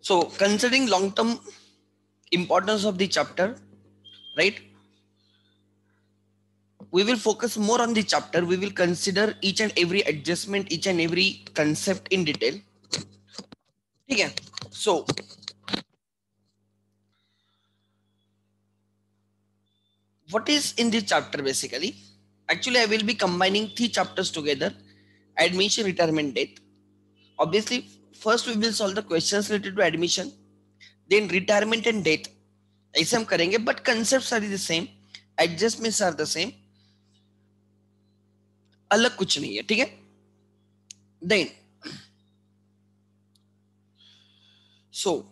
So considering long term importance of the chapter, right, we will focus more on the chapter. We will consider each and every adjustment, each and every concept in detail. Okay, so what is in this chapter basically? Actually, I will be combining three chapters together: admission, retirement, death. Obviously, first we will solve the questions related to admission, then retirement and death. ऐसे हम करेंगे, but concepts are the same, adjustments are the same, अलग कुछ नहीं है. ठीक है. Then so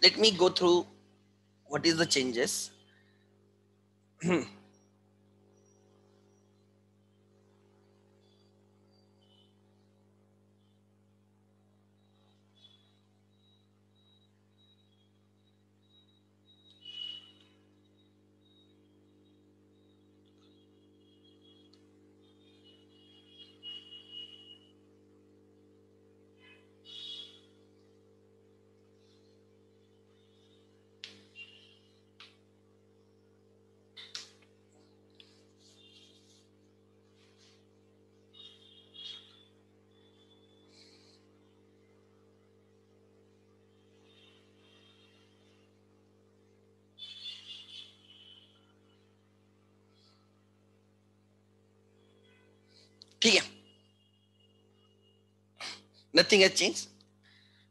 let me go through what is the changes. ठीक है. Nothing has changed,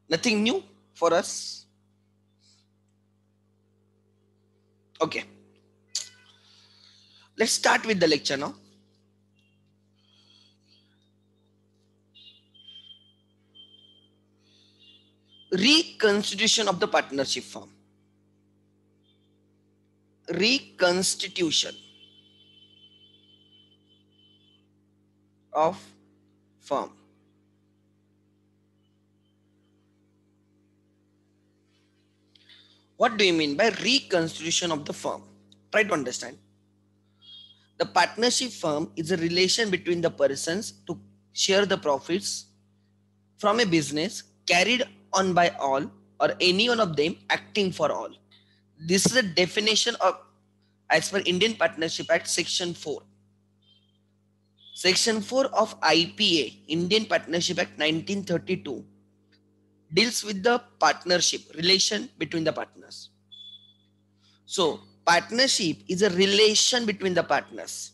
nothing new for us. Okay, let's start with the lecture now. Reconstitution of the partnership firm. Reconstitution of firm. What do you mean by reconstitution of the firm? Try to understand. The partnership firm is a relation between the persons to share the profits from a business carried on by all or any one of them acting for all. This is a definition of as per Indian Partnership Act section 4. Section 4 of IPA, Indian Partnership Act 1932, deals with the partnership relation between the partners. So partnership is a relation between the partners.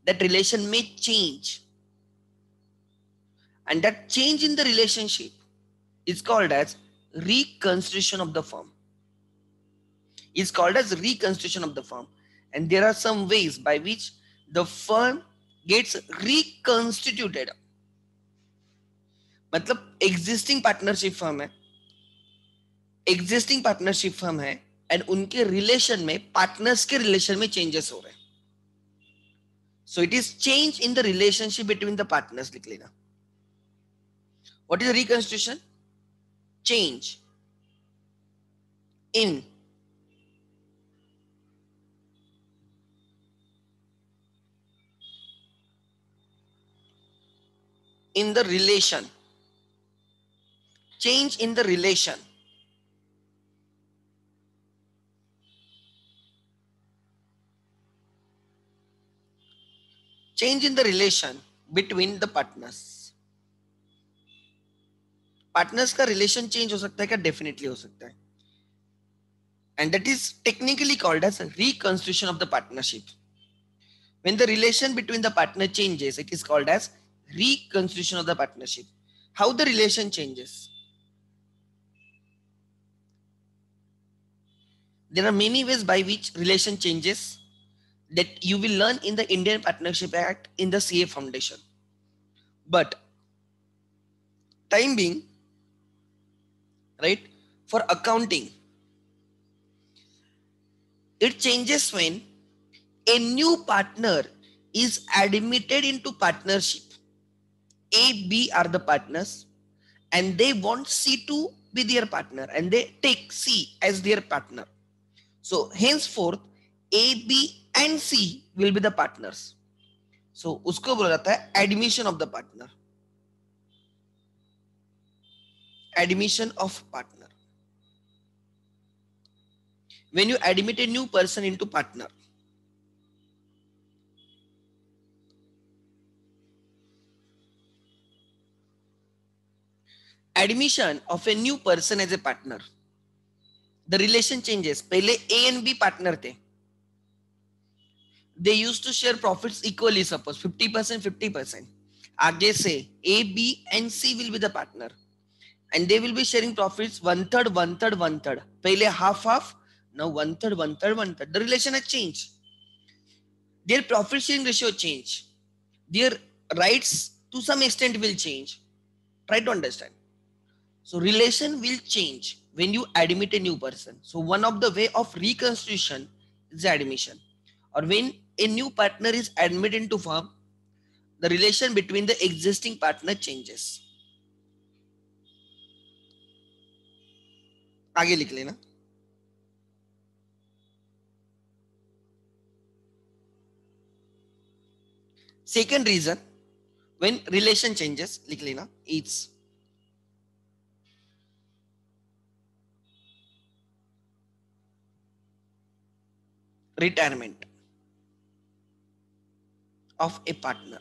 That relation may change, and that change in the relationship is called as reconstitution of the firm. Is called as reconstitution of the firm, and there are some ways by which the firm gets reconstituted. मतलब existing partnership firm है, and उनके relation में partners के relation में changes हो रहे हैं. सो it is change in the relationship between the partners. लिख लेना. What is reconstitution? Change in the relation. Change in the relation. Change in the relation between the partners. Partners का relation change हो सकता है क्या? डेफिनेटली हो सकता है. And that is technically called as reconstitution of the partnership. When the relation between the partner changes, it is called as reconstitution of the partnership. How the relation changes? There are many ways by which relation changes that you will learn in the Indian Partnership Act in the CA Foundation. But time being, right, for accounting, it changes when a new partner is admitted into partnership. A, B are the partners and they want C to be their partner and they take C as their partner. So henceforth A, B and C will be the partners. So उसको बोला जाता है admission of the partner. Admission of partner. When you admit a new person into partner, admission of a new person as a partner, the relation changes. पहले A and B partner थे. They used to share profits equally, suppose 50%, 50%. आगे से A, B and C will be the partner. And they will be sharing profits one third, one third, one third. पहले half, half. Now one third, one third, one third. The relation has changed. Their profit sharing ratio change. Their rights to some extent will change. Try to understand. So relation will change when you admit a new person. So one of the way of reconstitution is admission. Or when a new partner is admitted into firm, the relation between the existing partner changes. आगे लिख लेना. Second reason when relation changes, लिख लेना, it's retirement of a partner.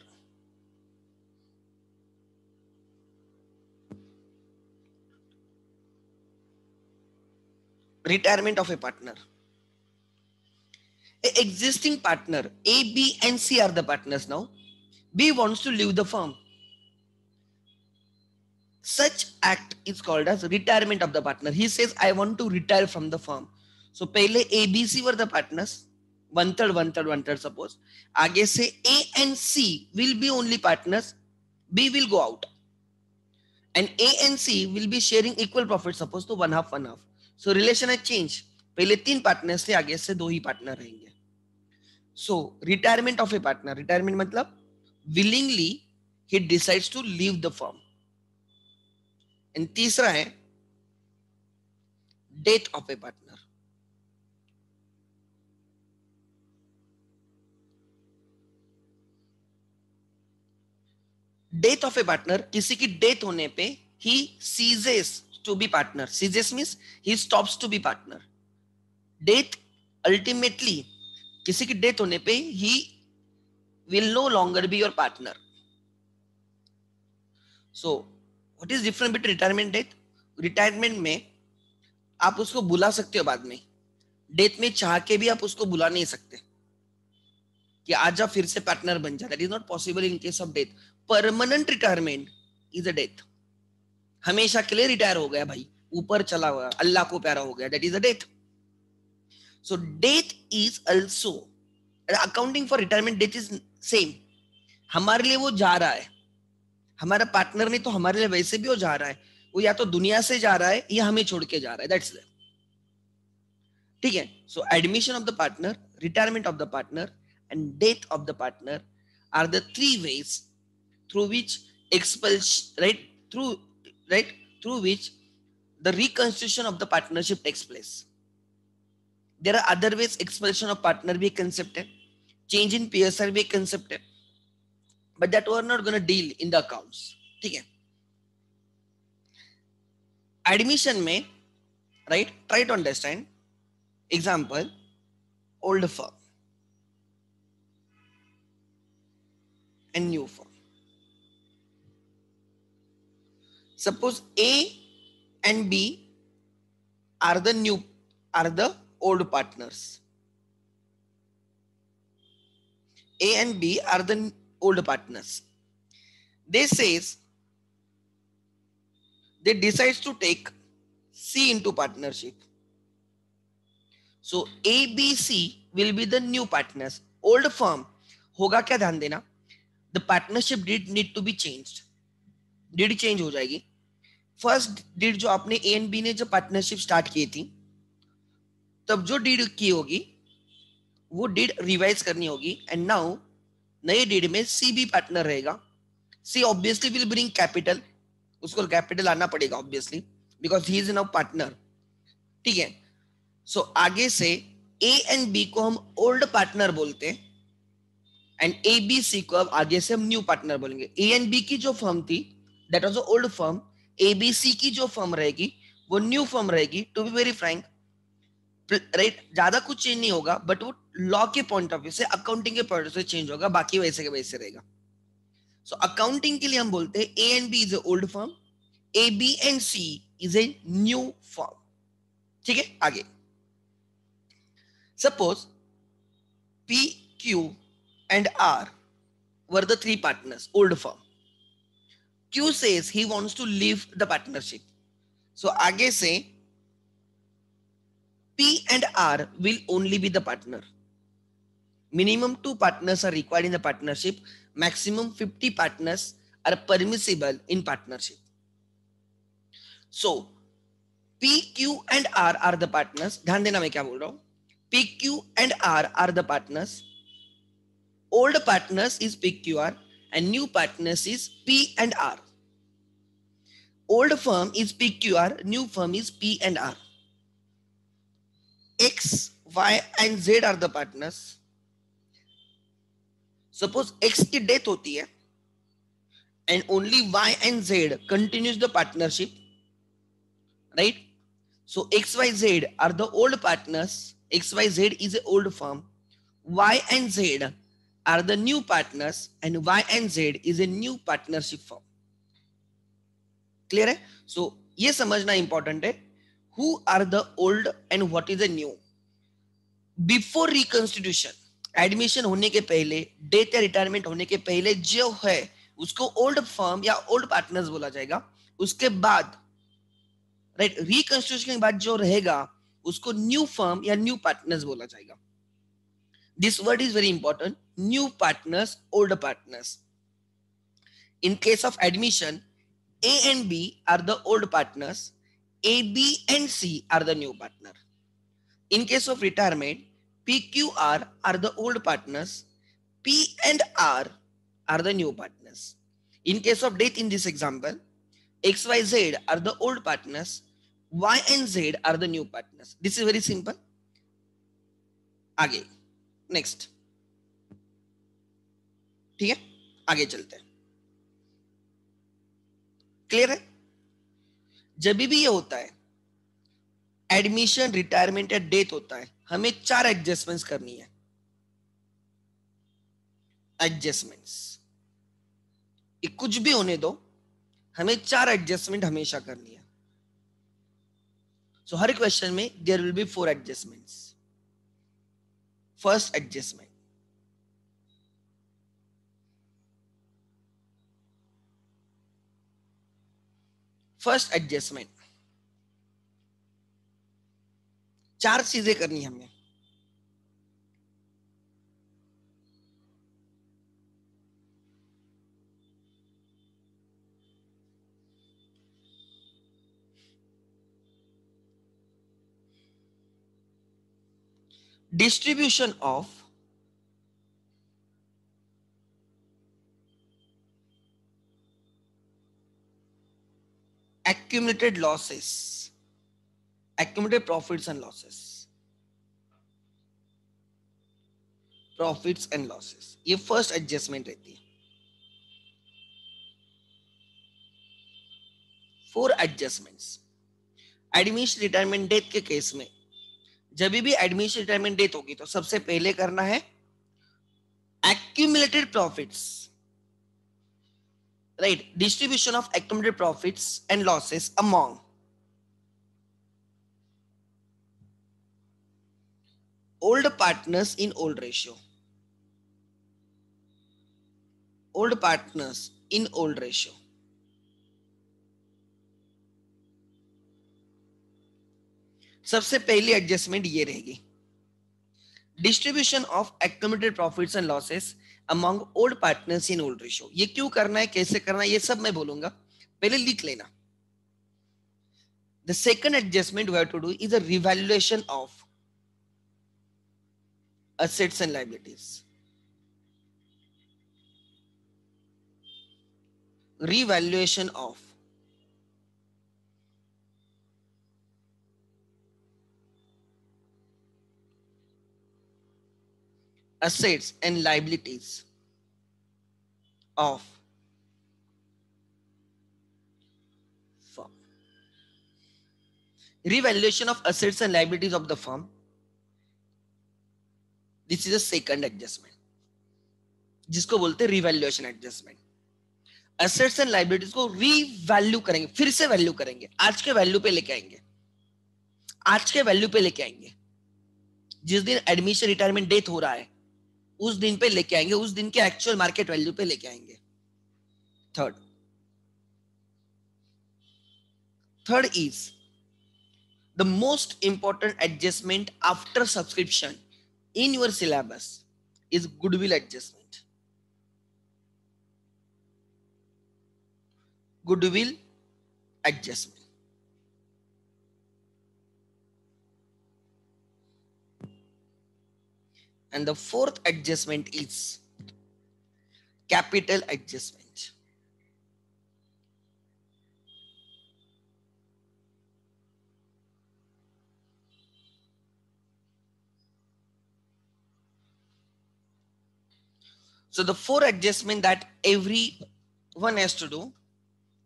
Retirement of a partner. A existing partner, A, B and C are the partners now. B wants to leave the firm. Such act is called as retirement of the partner. He says, I want to retire from the firm. So पहले A, B, C were the partners. One third, one third, one third suppose. आगे से A and C will be only partners. B will go out. And A and C will be sharing equal profit, suppose to one half, one half. So relation has changed. पहले 3 partners थे, आगे से 2 ही partner रहेंगे. So retirement of a partner. Retirement मतलब willingly he decides to leave the firm. And तीसरा है death of a partner. Death of a partner, किसी की death होने पे he ceases to be partner. Ceases means he stops to be partner. Death ultimately, किसी की death होने पे he will no longer be your partner. So what is different between retirement and death? Retirement में आप उसको बुला सकते हो बाद में. डेथ में चाह के भी आप उसको बुला नहीं सकते कि आजा फिर से पार्टनर बन जा. That is not possible in case of death. Permanent retirement is a death. हमेशा के लिए रिटायर हो गया भाई, ऊपर चला हुआ, अल्लाह को प्यारा हो गया, that is a death. So death is also accounting for retirement. Death is same. हमारे लिए वो जा रहा है, हमारा पार्टनर नहीं तो हमारे लिए वैसे भी वो जा रहा है. वो या तो दुनिया से जा रहा है या हमें छोड़ के जा रहा है. दैट्स ठीक है. So admission of the partner, retirement of the partner and death of the partner are the 3 ways through which through which the reconstitution of the partnership takes place. There are other ways expulsion of partner भी concept है, change in PSR भी concept है, but that we are not going to deal in the accounts. ठीक है. Admission में, right, try to understand. Example, old firm and new firm. Suppose A and B are the old partners. A and B are the old partners. They decides to take C into partnership. So A, B, C will be the new partners. Old firm होगा क्या, ध्यान देना. The partnership did need to be changed. Did change हो जाएगी. First deed जो आपने ए and B ने जब पार्टनरशिप स्टार्ट की थी, तब जो डीड की होगी वो डीड रिवाइज करनी होगी. एंड नाउ नए डीड में सी बी पार्टनर रहेगा. सी ऑब्वियसली विल ब्रिंग कैपिटल, उसको कैपिटल आना पड़ेगा obviously because he is now partner, ठीक है। सो आगे से ए एंड बी को हम ओल्ड पार्टनर बोलते हैं एंड ए बी सी को अब आगे से हम न्यू पार्टनर बोलेंगे। ए एंड बी की जो फर्म थी that was old firm, A B C की जो फर्म रहेगी वो न्यू फर्म रहेगी। To be very frank, right, ज्यादा कुछ चेंज नहीं होगा बट वो लॉ के पॉइंट ऑफ व्यू से, अकाउंटिंग के पॉइंट से चेंज होगा, बाकी वैसे के वैसे रहेगा। सो अकाउंटिंग के लिए हम बोलते हैं A and B is a old firm, A B and C is a new firm, ठीक है। आगे suppose P Q and R were the three partners, old firm. Q says he wants to leave the partnership. So आगे से P and R will only be the partner. Minimum 2 partners are required in the partnership. Maximum 50 partners are permissible in partnership. So P, Q and R are the partners. ध्यान देना मैं क्या बोल रहा हूँ. P, Q and R are the partners. Old partners is P, Q, R and new partners is P and R. Old firm is P, Q, R, new firm is P and R. X, Y and Z are the partners. Suppose X की death होती है and only Y and Z continues the partnership, right? So X, Y, Z are the old partners. X, Y, Z is an old firm. Y and Z are the new partners and Y and Z is a new partnership firm. Clear है? So ये समझना important है. Who are the old and what is the new? Before reconstitution, admission होने के पहले, death या retirement होने के पहले जो है उसको ओल्ड फर्म या ओल्ड पार्टनर्स बोला जाएगा। उसके बाद राइट रिकंस्ट्रक्शन के बाद जो रहेगा उसको न्यू फर्म या न्यू पार्टनर्स बोला जाएगा। This word is very important, new partners, old partners. In case of admission A and B are the old partners, A, B and C are the new partner. In case of retirement, P, Q, R are the old partners, P and R are the new partners. In case of death in this example, X, Y, Z are the old partners, Y and Z are the new partners. This is very simple. आगे next, ठीक है, आगे चलते हैं। Clear है? जब भी ये होता है एडमिशन, रिटायरमेंट या डेथ होता है, हमें 4 एडजस्टमेंट्स करनी है। एडजस्टमेंट्स कुछ भी होने दो, हमें 4 एडजस्टमेंट हमेशा करनी है। सो हर क्वेश्चन में there will be 4 adjustments. First adjustment, first adjustment 4 चीजें करनी है हमें। Distribution of accumulated losses, accumulated profits and losses, profits and losses, ये फर्स्ट एडजस्टमेंट रहती है। 4 एडजस्टमेंट्स एडमिशन, रिटायरमेंट, डेथ के केस में जब भी एडमिशन, रिटायरमेंट, डेथ होगी तो सबसे पहले करना है accumulated profits, right? Distribution of accumulated profits and losses among old partners in old ratio, old partners in old ratio। सबसे पहली एडजस्टमेंट ये रहेगी, distribution of accumulated profits and losses among old partners in old ratio। ये क्यों करना है, कैसे करना है, ये सब मैं बोलूंगा, पहले लिख लेना। The second adjustment we have to do is a revaluation of assets and liabilities। revaluation of assets and liabilities of firm. Revaluation of assets and liabilities of the firm. This is a second adjustment, जिसको बोलते हैं revaluation adjustment. Assets and liabilities को revalue करेंगे, फिर से value करेंगे, आज के वैल्यू पे लेके आएंगे, आज के वैल्यू पे लेके आएंगे. जिस दिन एडमिशन रिटायरमेंट डेथ हो रहा है उस दिन पे लेके आएंगे, उस दिन के एक्चुअल मार्केट वैल्यू पे लेके आएंगे. Third is the most important adjustment after subscription in your syllabus is goodwill adjustment. Goodwill adjustment. And the fourth adjustment is capital adjustment. So the four adjustment that everyone has to do,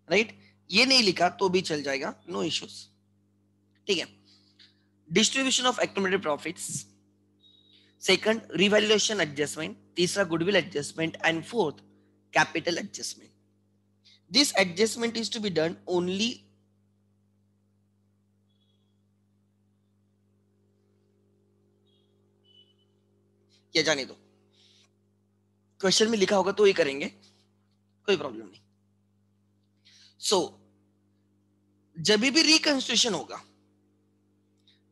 right? ये नहीं लिखा तो भी चल जाएगा, no issues. ठीक है. Distribution of accumulated profits. Second, revaluation adjustment. तीसरा, goodwill adjustment. And fourth, capital adjustment. This adjustment is to be done only या जाने दो, क्वेश्चन में लिखा होगा तो ही करेंगे, कोई प्रॉब्लम नहीं. सो जब भी रिकंस्ट्रक्शन होगा,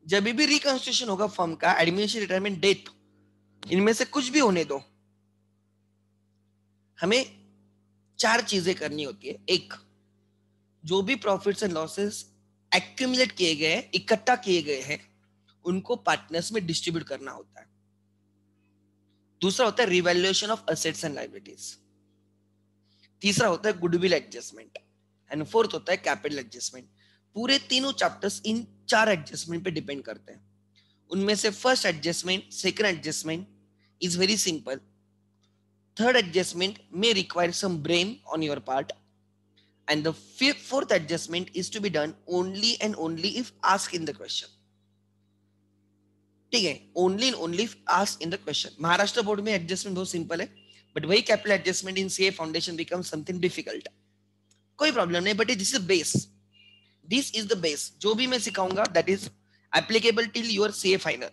जब भी रिकंस्ट्रक्शन होगा फर्म का, एडमिशन रिटायरमेंट डेथ, इनमें से कुछ भी होने दो, हमें चार चीजें करनी होती है. एक, जो भी प्रॉफिट्स एंड लॉसेस एक्यूमुलेट किए गए हैं, इकट्ठा किए गए हैं, उनको पार्टनर्स में डिस्ट्रीब्यूट करना होता है. दूसरा होता है revaluation of assets and liabilities. तीसरा होता है गुडविल एडजस्टमेंट. एंड फोर्थ होता है कैपिटल एडजस्टमेंट. पूरे तीनों चैप्टर्स इन चार एडजस्टमेंट पे डिपेंड करते हैं. उनमें से first adjustment, second adjustment is very simple. Third adjustment may require some brain on your part, and the fourth adjustment is to be done only and only if asked in the question. ठीक है, only and only asked in the question. Maharashtra board में adjustment बहुत simple है, but वही capital adjustment in CA foundation become something difficult. कोई problem नहीं, but this is base. This is the base. जो भी मैं सिखाऊंगा that is applicable till your CA final.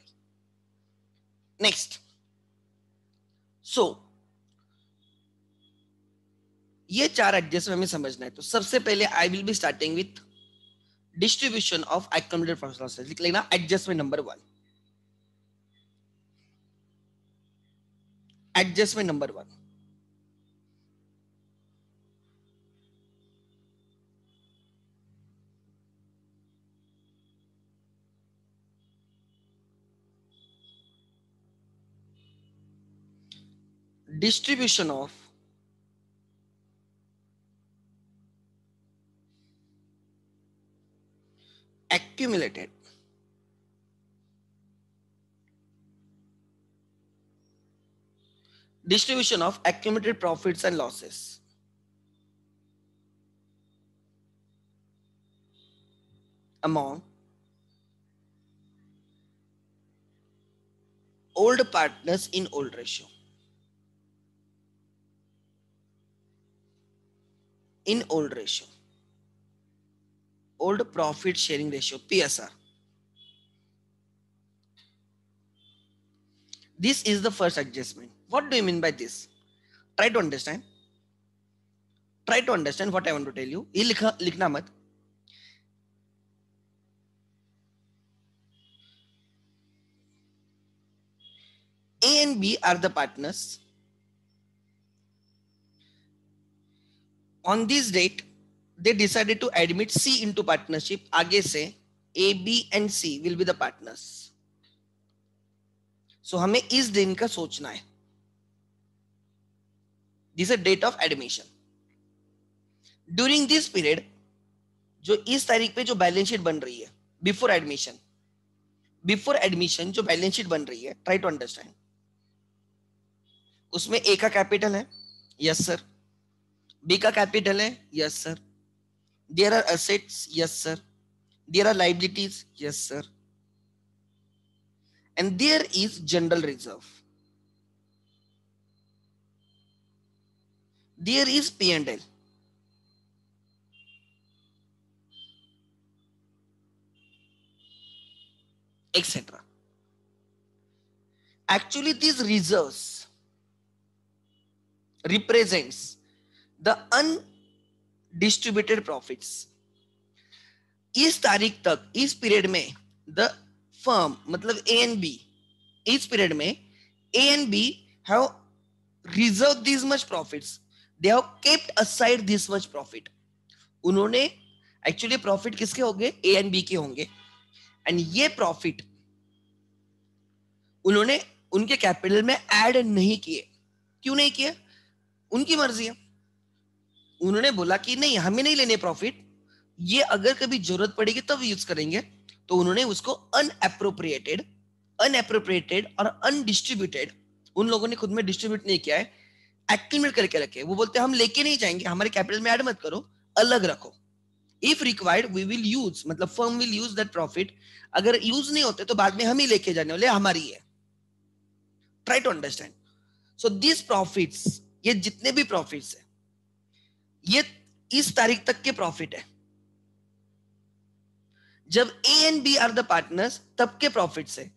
Next, so ये चार एडजस्टमेंट हमें समझना है. तो सबसे पहले I will be starting with distribution of accumulated profit losses. लिख लेना adjustment number 1. Adjustment number 1. Distribution of accumulated profits and losses among old partners in old ratio. In old ratio, old profit sharing ratio, PSR. This is the first adjustment. What do you mean by this? Try to understand. Try to understand what I want to tell you. ये लिखना मत. A and B are the partners. On this date, they decided to admit C into partnership. आगे से A, B and C will be the partners. So हमें इस दिन का सोचना है. This is date of admission. During this period, जो इस तारीख पे जो बैलेंस शीट बन रही है बिफोर एडमिशन, जो बैलेंस शीट बन रही है, ट्राई टू अंडरस्टैंड, उसमें ए का कैपिटल है, यस सर, बी का कैपिटल है, yes sir, there are assets, yes sir, there are liabilities, yes sir, and there is general reserve, there is P and L, etc. Actually, these reserves represents the undistributed profits. इस तारीख तक, इस period में the firm, मतलब A and B, इस period में A and B have reserve this much profits, they have kept aside this much profit. उन्होंने actually profit किसके होंगे, ए एंड बी के होंगे, एंड ये प्रॉफिट उन्होंने उनके कैपिटल में ऐड नहीं किए. क्यों नहीं किए? उनकी मर्जी है. उन्होंने बोला कि नहीं, हमें नहीं लेने प्रॉफिट, ये अगर कभी जरूरत पड़ेगी तब यूज करेंगे. तो उन्होंने उसको अनएप्रोप्रिएटेड और अनडिस्ट्रीब्यूटेड, उन लोगों ने खुद में डिस्ट्रीब्यूट नहीं किया है, एक्यूमुलेट करके रखे. वो बोलते हैं हम लेके नहीं जाएंगे, हमारे कैपिटल में ऐड मत करो, अलग रखो. If required we will use, मतलब firm will use that profit. अगर यूज नहीं होते तो बाद में हम ही लेके जाने वाले, हमारी है. Try to understand. So this profits, ये जितने भी प्रॉफिट्स है, ये इस तारीख तक के प्रॉफिट है. जब A and B are the partners, तब के प्रॉफिट्स है.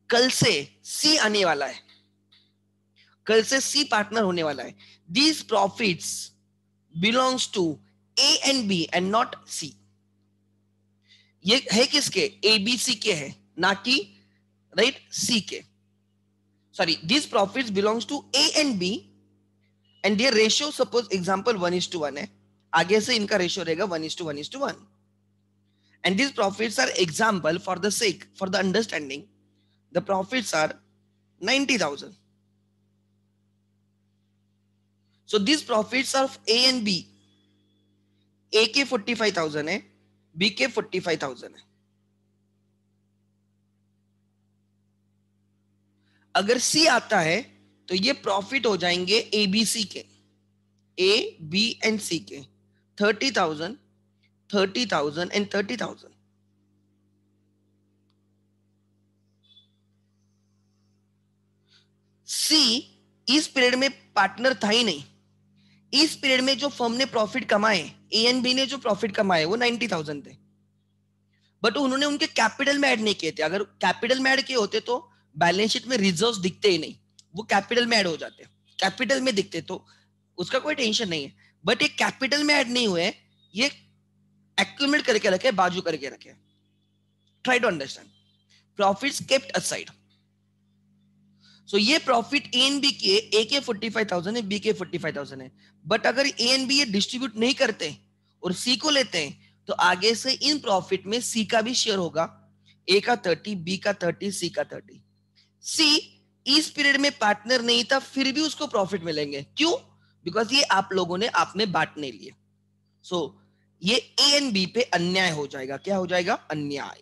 कल से सी आने वाला है, कल से सी पार्टनर होने वाला है. These profits belongs to A and B and not C. ये है किसके? ए बी सी के है, ना कि राइट सी के. Sorry, these profits belongs to A and B and their ratio, suppose example 1:1 है, आगे से इनका रेशियो रहेगा 1:1:1. And these profits are example, for the sake, for the understanding, the profits are 90,000. So these profits of A and B, A के 45,000 है, B के 45,000 है. अगर सी आता है तो ये प्रॉफिट हो जाएंगे ए बी सी के, ए बी एंड सी के, 30,000, 30,000 एंड 30,000. सी इस पीरियड में पार्टनर था ही नहीं. इस पीरियड में जो फर्म ने प्रॉफिट कमाए, ए एंड बी ने जो प्रॉफिट कमाए, वो 90,000 थे, बट उन्होंने उनके कैपिटल में ऐड नहीं किए थे. अगर कैपिटल में ऐड किए होते तो बैलेंस शीट में रिजर्व्स दिखते ही नहीं, वो कैपिटल में ऐड हो जाते. कैपिटल में दिखते तो उसका कोई टेंशन नहीं है, बट ये कैपिटल में ऐड नहीं हुए, ये एक्यूमुलेट करके रखे, बाजू करके रखे. Try to understand. Profits kept aside. So ये प्रॉफिट ए एंड बी के, ए के 45,000 है, बी के 45,000 है, बट अगर ए एंड बी ये डिस्ट्रीब्यूट नहीं करते और सी को लेते हैं, तो आगे से इन प्रॉफिट में सी का भी शेयर होगा. ए का 30, बी का 30, सी का 30. सी इस पीरियड में पार्टनर नहीं था, फिर भी उसको प्रॉफिट मिलेंगे. क्यों? बिकॉज ये आप लोगों ने आपने बांटने लिए. सो ये ए एंड बी पे अन्याय हो जाएगा. क्या हो जाएगा? अन्याय.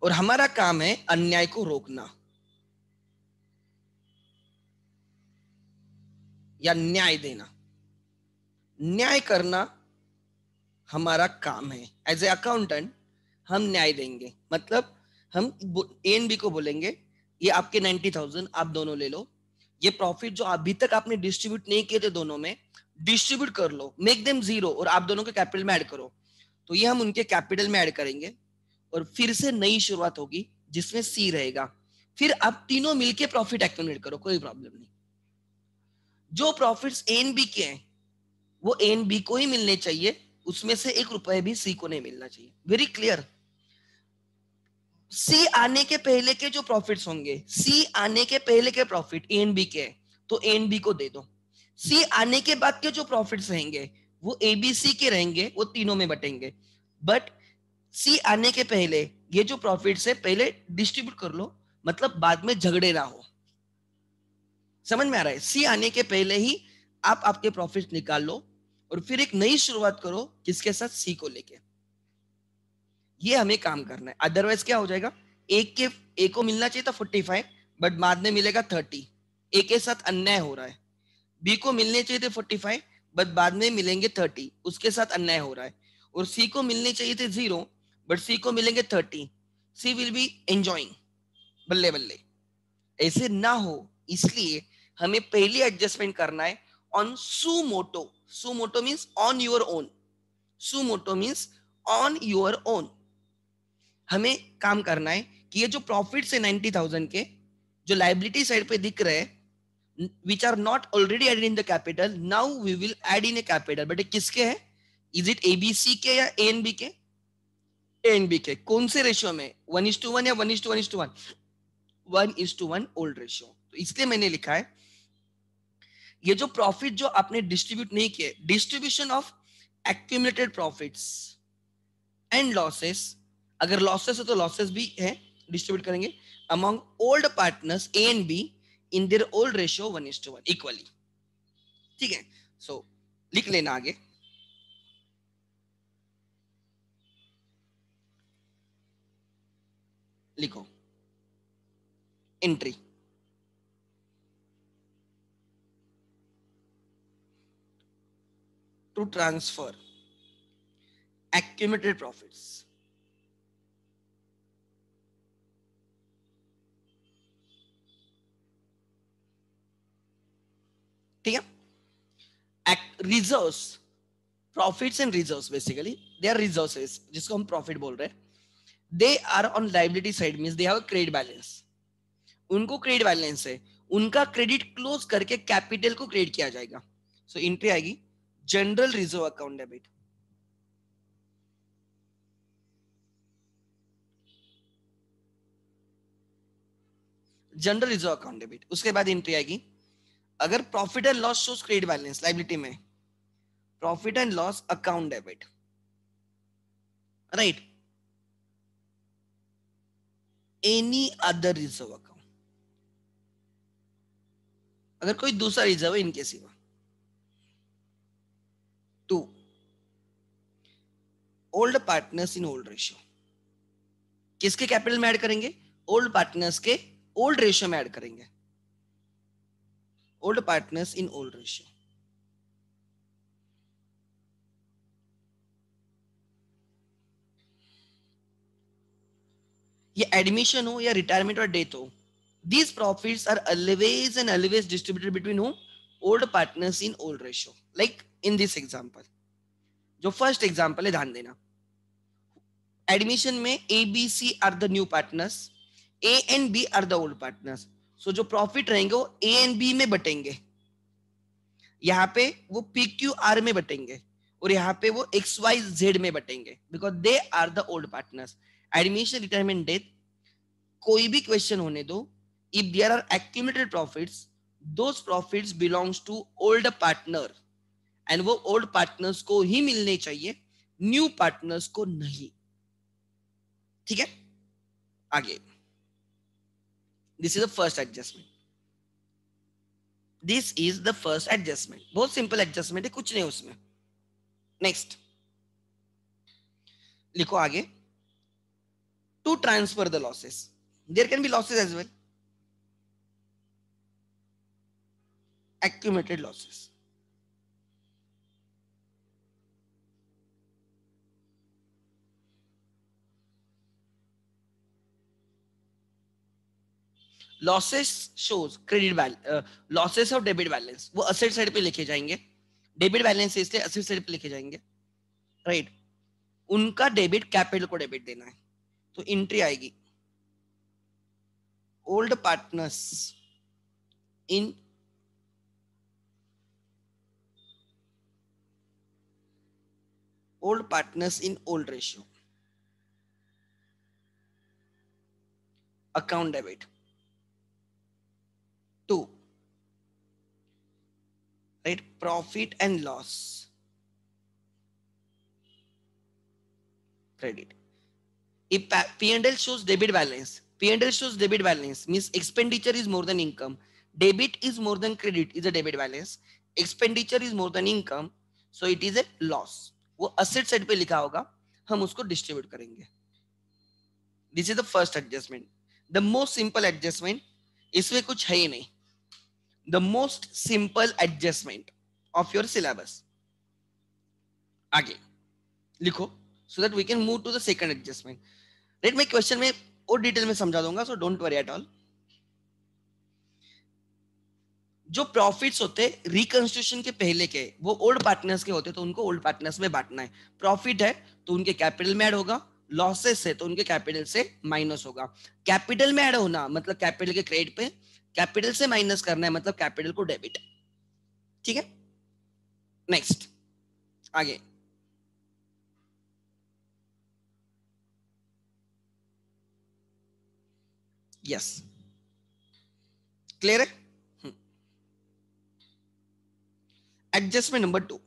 और हमारा काम है अन्याय को रोकना या न्याय देना. न्याय करना हमारा काम है. एज ए अकाउंटेंट हम न्याय देंगे. मतलब हम ए एंड बी को बोलेंगे ये आपके 90,000 आप दोनों ले लो, ये प्रॉफिट जो अभी तक आपने डिस्ट्रीब्यूट नहीं किए थे दोनों में, डिस्ट्रीब्यूट कर लो, मेक देम जीरो, और आप दोनों के कैपिटल में ऐड करो. तो ये हम उनके कैपिटल में ऐड करेंगे और फिर से नई शुरुआत होगी जिसमें सी रहेगा. फिर आप तीनों मिलके प्रॉफिट एक्यूमुलेट करो, कोई प्रॉब्लम नहीं. जो प्रॉफिट्स ए एंड बी के हैं वो ए एंड बी को ही मिलने चाहिए, उसमें से ₹1 भी सी को नहीं मिलना चाहिए. Very clear. सी आने के पहले के जो प्रॉफिट्स होंगे, सी आने के पहले के प्रॉफिट ए एंड बी के, तो ए एंड बी को दे दो. सी आने के बाद के जो प्रॉफिट्स रहेंगे वो ए बी सी के रहेंगे, वो तीनों में बटेंगे. बट सी आने के पहले ये जो प्रॉफिट्स है पहले डिस्ट्रीब्यूट कर लो, मतलब बाद में झगड़े ना हो. समझ में आ रहा है? सी आने के पहले ही आप आपके प्रॉफिट निकाल लो और फिर एक नई शुरुआत करो किसके साथ, सी को लेके। ये हमें काम करना है, अदरवाइज क्या हो जाएगा, ए को मिलना चाहिए था 45 बट बाद में मिलेगा 30, ए के साथ अन्याय हो रहा है। बी को मिलने चाहिए थे 45 बट बाद में मिलेंगे 30, उसके साथ अन्याय हो रहा है। और सी को मिलने चाहिए थे 0 बट सी को मिलेंगे 30, सी विल बी एंजॉइंग, बल्ले बल्ले। ऐसे ना हो इसलिए हमें पहली एडजस्टमेंट करना है on suo motu. Suo motu means on your own, suo motu means on your own. हमें काम करना है कि ये जो प्रॉफिट है 90,000 के, जो लाइबिलिटी साइड पे दिख रहे हैं which are not already added in the capital, now we will add in A capital. But किसके है, इज इट एबीसी के या ए एन बी के, ए एन बी के। कौन से रेशियो में, 1:1 या 1:1:1, 1:1 ओल्ड रेशियो। तो इसलिए मैंने लिखा है ये जो प्रॉफिट जो आपने डिस्ट्रीब्यूट नहीं किए, distribution of accumulated profits and losses, अगर लॉसेस है तो लॉसेस भी है, डिस्ट्रीब्यूट करेंगे among old partners A and B in their old ratio 1:1 equally. ठीक है, सो लिख लेना आगे। लिखो entry to transfer accumulated profits ठीक है। Reserves, profits and reserves basically they are reserves जिसको हम प्रॉफिट बोल रहे हैं, they are on liability side means they have a credit balance. उनको क्रेडिट बैलेंस है, उनका क्रेडिट क्लोज करके कैपिटल को क्रेडिट किया जाएगा। सो एंट्री आएगी general reserve account debit, general reserve account debit. उसके बाद एंट्री आएगी अगर profit and loss shows credit balance liability में, profit and loss account debit, right, any other reserve account, अगर कोई दूसरा रिजर्व है इनके सिवा। To old partners in old ratio, किसके कैपिटल में ऐड करेंगे, ओल्ड पार्टनर्स के ओल्ड रेशियो में ऐड करेंगे, old partners in old ratio. ये एडमिशन हो या रिटायरमेंट और डेथ हो, these profits are always and always distributed between whom, old partners in old ratio, like in this example। जो first example है ध्यान देना, एडमिशन में A B C are the new partners, A and B are the old partners. So जो profit रहेंगे वो ए and B में बटेंगे, यहाँ पे वो पी क्यू आर में बटेंगे और यहाँ पे वो एक्स वाई जेड में बटेंगे because they are the old partners. Admission retirement death कोई भी क्वेश्चन होने दो, if there are accumulated profits, those profits belongs to old partner and वो old partners को ही मिलने चाहिए, new partners को नहीं। ठीक है, आगे this is the first adjustment, this is the first adjustment, बहुत सिंपल एडजस्टमेंट है, कुछ नहीं उसमें। नेक्स्ट लिखो आगे, to transfer the losses, there can be losses as well, accumulated losses, losses shows credit losses of debit balance, वो asset side पे लिखे जाएंगे, डेबिट बैलेंस है इसलिए असेट साइड पे लिखे जाएंगे, राइट। उनका डेबिट कैपिटल को डेबिट देना है, तो एंट्री आएगी old partners in old partners in old ratio account debit. To right, profit and loss credit. If P&L shows debit balance, P&L shows debit balance means expenditure is more than income, debit is more than credit is a debit balance, expenditure is more than income, so it is a loss. वो asset side पे लिखा होगा, हम उसको distribute करेंगे। This is the first adjustment, the most simple adjustment, इसमें कुछ है ही नहीं। The most simple adjustment of your syllabus. आगे लिखो so that we can move to the second adjustment. Right, मैं क्वेश्चन में और डिटेल में समझा दूंगा, so don't worry at all. जो प्रॉफिट्स होते रिकंस्ट्रक्शन के पहले के, वो ओल्ड पार्टनर्स के होते, तो उनको ओल्ड पार्टनर्स में बांटना है। प्रॉफिट है तो उनके कैपिटल में ऐड होगा, लॉसेस है तो उनके कैपिटल से माइनस होगा। कैपिटल में ऐड होना मतलब कैपिटल के क्रेडिट पे, कैपिटल से माइनस करना है मतलब कैपिटल को डेबिट। ठीक है, नेक्स्ट आगे। यस, क्लियर है। Adjustment number 2,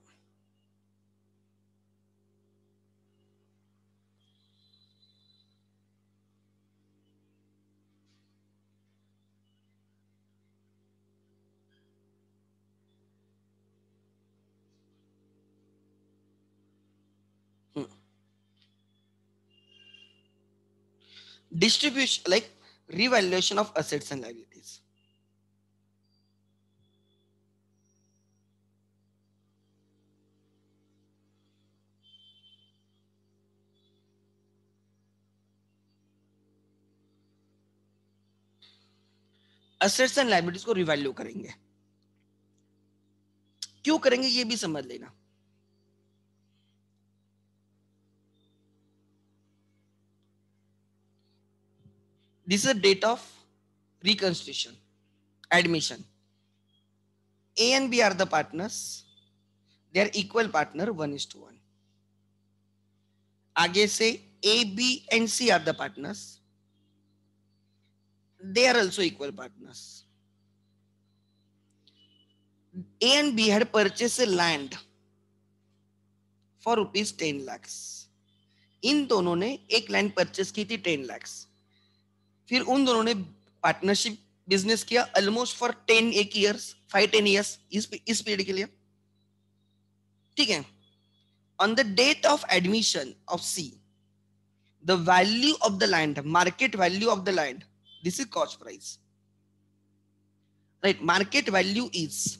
distribution like revaluation of assets and liabilities. Assets and liabilities को रिवैल्यू करेंगे। क्यों करेंगे ये भी समझ लेना। This is date of reconstruction admission. A and B are the partners, they are equal partner 1:1। आगे से A B and C are the partners, they are also equal partners. A and B had purchased a land for rupees 10 lakhs. इन दोनों ने एक land purchase की थी 10 lakhs। फिर उन दोनों ने पार्टनरशिप बिजनेस किया ऑलमोस्ट फॉर 5-10 years इस पीरियड के लिए। ठीक है, on the date of admission of C, the value of the land, market value of the land, this is cost price. Right, market value is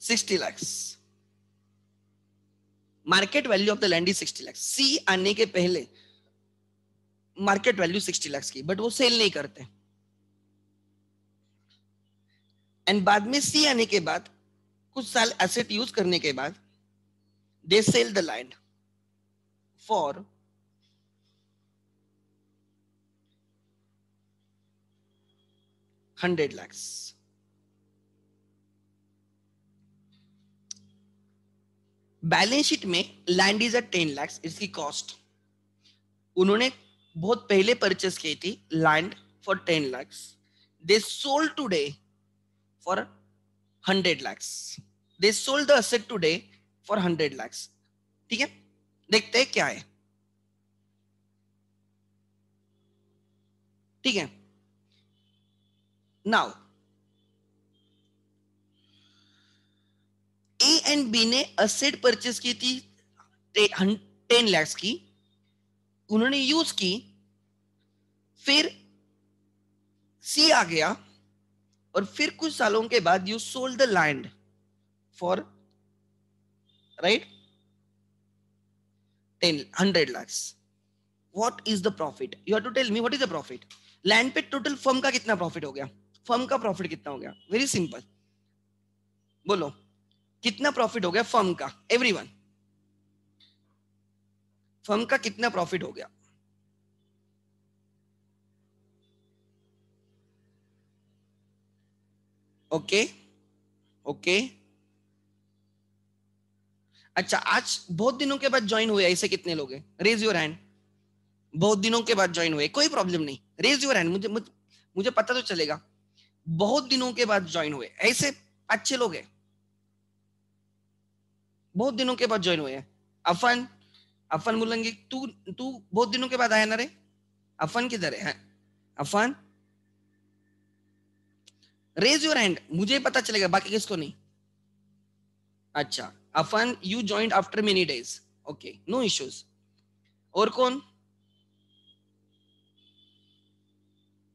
60 lakhs। Market value of the land is 60 lakhs। C आने के पहले market value 60 lakhs की, but वो sale नहीं करते। And बाद में सी आने के बाद कुछ साल एसेट यूज करने के बाद they sell the land for 100 lakhs। Balance sheet में लैंड इज एट 10 lakhs, इसकी कॉस्ट उन्होंने बहुत पहले परचेस की थी land for 10 lakhs। They sold today for 100 lakhs। They sold the asset today for 100 lakhs। ठीक है, देखते हैं क्या है। ठीक है, नाउ ए एंड बी ने असेट परचेस की थी 10 lakhs की, उन्होंने यूज की, फिर सी आ गया और फिर कुछ सालों के बाद you sold the land for right 100 lakhs। What is the profit? You have to tell me what is the profit. Land पे टोटल फर्म का कितना प्रॉफिट हो गया? फर्म का प्रॉफिट कितना हो गया? वेरी सिंपल, बोलो कितना प्रॉफिट हो गया फर्म का? एवरीवन, फर्म का कितना प्रॉफिट हो गया? ओके ओके, अच्छा आज बहुत दिनों के बाद ज्वाइन हुए ऐसे कितने लोग हैं? Raise your hand. बहुत दिनों के बाद ज्वाइन हुए, कोई प्रॉब्लम नहीं, रेज योर हैंड, मुझे पता तो चलेगा। बहुत दिनों के बाद ज्वाइन हुए ऐसे अच्छे लोग हैं, बहुत दिनों के बाद ज्वाइन हुए हैं। अफन, अफन बोलेंगे तू तू बहुत दिनों के बाद आया ना रे, अफन किधर है? अफन रेज योर हैंड, मुझे पता चलेगा, बाकी किसको नहीं। अच्छा often you joined after many days, okay no issues. और कौन?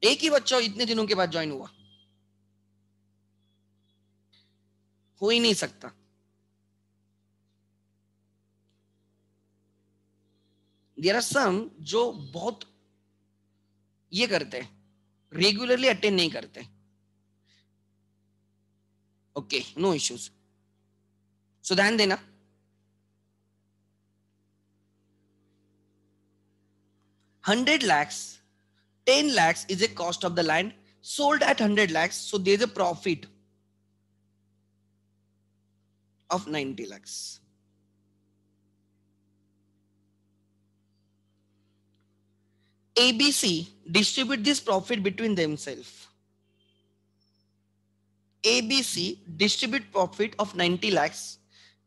एक ही बच्चा इतने दिनों के बाद ज्वाइन हुआ, हो ही नहीं सकता। देयर आर सम जो बहुत ये करते हैं, रेगुलरली अटेंड नहीं करते, ओके नो इश्यूज। सो ध्यान देना, 100 lakhs, 10 lakhs is a cost of the land sold at 100 lakhs, so there is a profit of 90 lakhs. ABC distribute this profit between themselves. ABC distribute profit of 90 lakhs.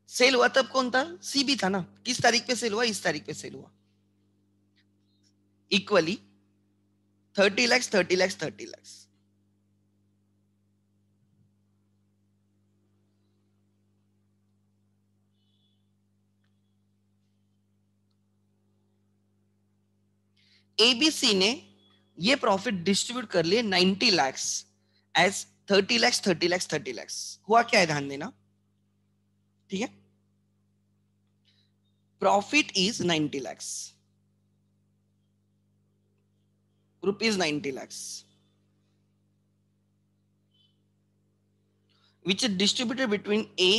Cell हुआ तब कौन था? सी भी था ना। किस तारीख पे सेल हुआ? इस तारीख पे सेल हुआ। Equally 30 lakhs, 30 lakhs, 30 lakhs. ABC ने ये प्रॉफिट डिस्ट्रीब्यूट कर लिए 90 lakhs as 30 lakhs, 30 lakhs, 30 lakhs. हुआ क्या है? ध्यान देना, ठीक है? Profit is 90 lakhs, rupees 90 lakhs, which is distributed between A,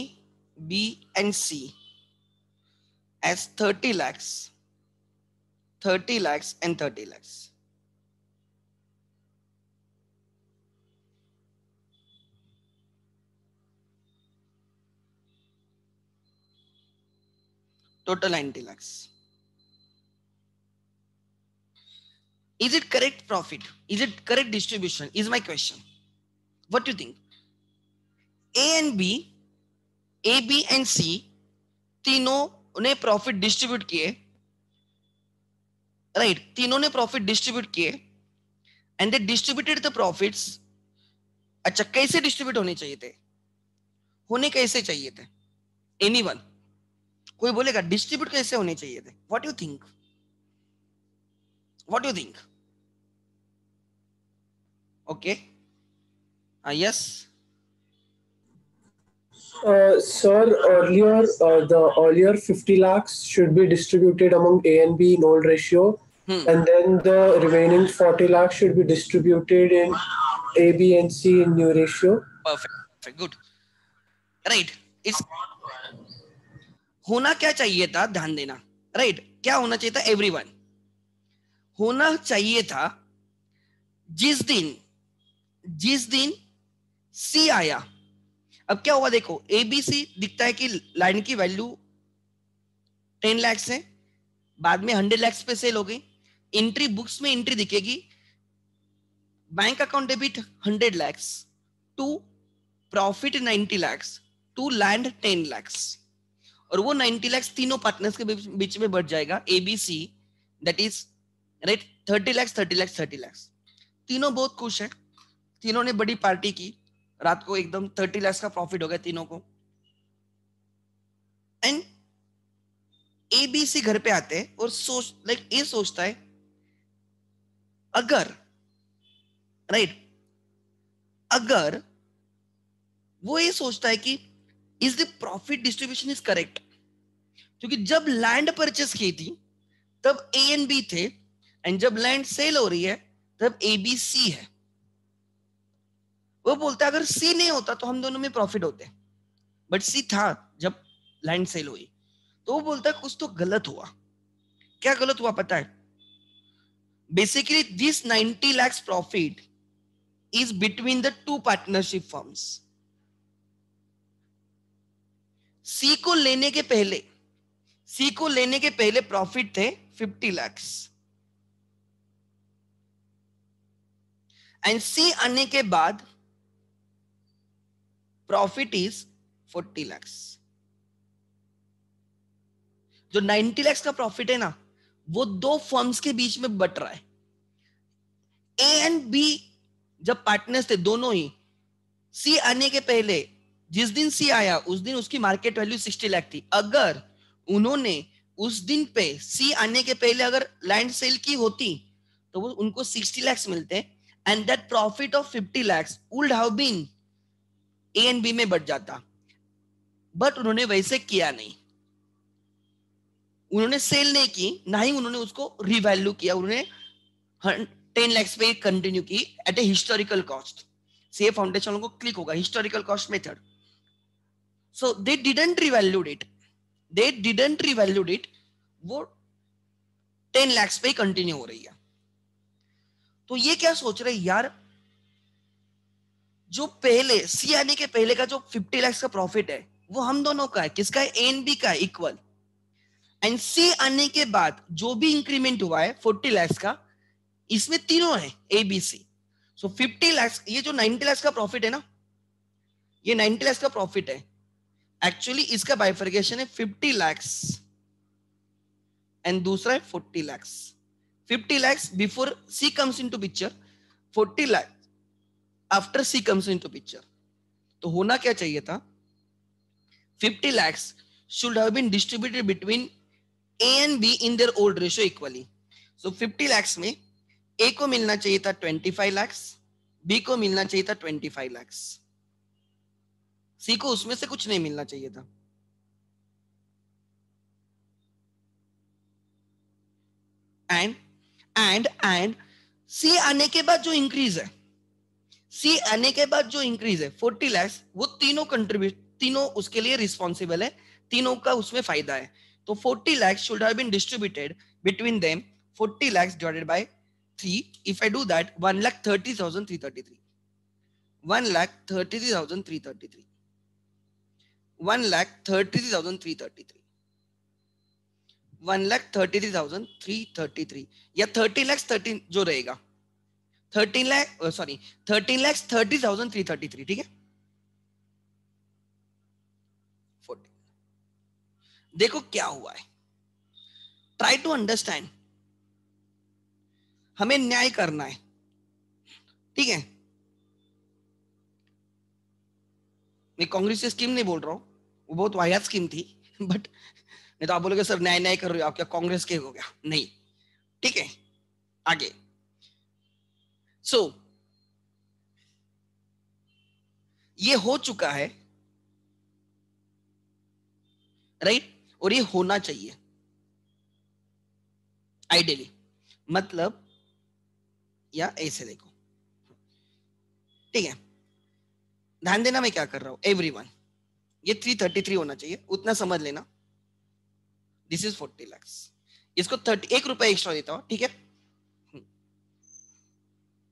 B, and C as 30 lakhs, 30 lakhs, and 30 lakhs. Total 90 lakhs. Is it correct profit? Is it correct distribution? Is my question. What do you think? A and B, A, B, and C तीनों ने profit distribute किए, right? तीनों ने profit distribute किए and they distributed the profits. अच्छा कैसे distribute होने चाहिए थे? होने कैसे चाहिए थे? एनीवन कोई बोलेगा डिस्ट्रीब्यूट कैसे होने चाहिए थे? What you think? What you think? Okay yes. Sir, the earlier 50 lakhs should be distributed among A and B in old ratio, and then the remaining 40 lakhs should be distributed in A, B, and C in new ratio. Perfect, good, right. इस होना क्या चाहिए था? ध्यान देना, right? क्या होना चाहिए था? एवरीवन होना चाहिए था जिस दिन सी आया. अब क्या हुआ देखो, एबीसी दिखता है कि लाइन की वैल्यू 10 lakhs है, बाद में 100 lakhs पे सेल हो गई. एंट्री बुक्स में एंट्री दिखेगी, bank account debit 100 lakhs to profit 90 lakhs to land 10 lakhs. और वो 90 lakhs तीनों पार्टनर्स के बीच में बढ़ जाएगा. ABC that is right 30 lakhs, 30 lakhs, 30 lakhs. तीनों बहुत खुश है, तीनों ने बड़ी पार्टी की, रात को एकदम 30 lakhs का प्रॉफिट हो गया तीनों को. एंड एबीसी घर पे आते हैं और ये सोचता है अगर राइट अगर वो ये सोचता है कि is the profit distribution is correct, क्योंकि जब लैंड परचेस की थी तब ए एंड बी थे, एंड जब लैंड सेल हो रही है तब ए बी सी है. वो बोलता है अगर सी नहीं होता तो हम दोनों में प्रॉफिट होते, बट सी था जब लैंड सेल हुई. तो वो बोलता है कुछ तो गलत हुआ. क्या गलत हुआ पता है? Basically this 90 lakhs profit is between the two partnership firms. सी को लेने के पहले प्रॉफिट थे 50 lakhs, एंड सी आने के बाद प्रॉफिट इज 40 lakhs. जो 90 लाख का प्रॉफिट है ना, वो दो फर्म्स के बीच में बट रहा है. ए एंड बी जब पार्टनर्स थे दोनों ही, सी आने के पहले, जिस दिन सी आया उस दिन उसकी मार्केट वैल्यू 60 लाख थी. अगर उन्होंने उस दिन पे सी आने के पहले अगर लैंड सेल की होती तो वो उनको 60 लाख मिलते, and that profit of 50 lakh would have been A and B में बढ़ जाता. बट उन्होंने वैसे किया नहीं. उन्होंने सेल नहीं की, ना ही उन्होंने उसको रिवैल्यू किया. उन्होंने 10 लाख पे कंटिन्यू की at a historical cost. CA foundation को क्लिक होगा historical cost method. So they didn't revalued it. They didn't revalued it. वो 10 लाख पे कंटिन्यू हो रही है. तो ये क्या सोच रहे यार, जो पहले सी आने के पहले का जो 50 लाख का प्रॉफिट है वो हम दोनों का है. किसका है? ए एंड बी का इक्वल. एंड सी आने के बाद जो भी इंक्रीमेंट हुआ है 40 लाख का, इसमें तीनों है ए बी सी. सो 50 लाख, ये जो 90 लाख का प्रॉफिट है ना, ये 90 लाख का प्रॉफिट है. एक्चुअली इसका बाइफर्केशन है 50 लाख एंड दूसरा है 40 lakh. 50 lakhs before C comes into picture, 40 lakhs after C comes into picture. तो होना क्या चाहिए था? 50 lakhs should have been distributed between A and B in their old ratio equally. So 50 lakhs में A को मिलना चाहिए था 25 lakhs, B को मिलना चाहिए था 25 lakhs, C को उसमें से कुछ नहीं मिलना चाहिए था. एंड सी आने के बाद जो इंक्रीज है, सी आने के बाद जो इंक्रीज है 40 लाख, वो तीनों कंट्रीब्यूट, तीनों उसके लिए रिस्पॉन्सिबल है, तीनों का उसमें फायदा है. तो 40 lakh should have been distributed between them. 40 lakhs divided by 3. If I do that, 1,30,333. 1,33,333. 1,33,333. 1,33,333 या 30 lakhs 13 जो रहेगा 13,30,333. ठीक है. 40. देखो क्या हुआ है. Try to understand. हमें न्याय करना है. ठीक है. मैं कांग्रेस की स्कीम नहीं बोल रहा हूं, वो बहुत वाहियात स्कीम थी. बट नहीं तो आप बोलोगे सर न्याय न्याय कर रहे हो आप, क्या कांग्रेस के हो गया? नहीं. ठीक है. आगे. सो ये हो चुका है, राइट. और ये होना चाहिए आइडियली. मतलब या ऐसे देखो. ठीक है. ध्यान देना मैं क्या कर रहा हूं. एवरीवन, ये 333 होना चाहिए, उतना समझ लेना. This is 40 lakh. इसको 31 रुपए एक्स्ट्रा देता हूं. ठीक है.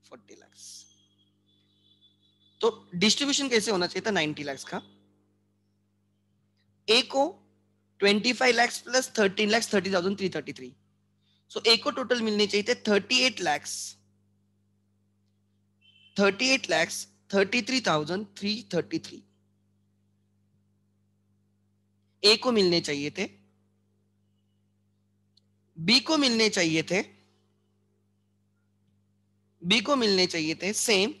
40 लाख. तो डिस्ट्रीब्यूशन कैसे होना चाहिए था 90 लाख का? ए को 25 लाख प्लस 13 लाख 30,333. सो ए को टोटल मिलने चाहिए थे 38 लाख 33,333. ए को मिलने चाहिए थे, बी को मिलने चाहिए थे, बी को मिलने चाहिए थे सेम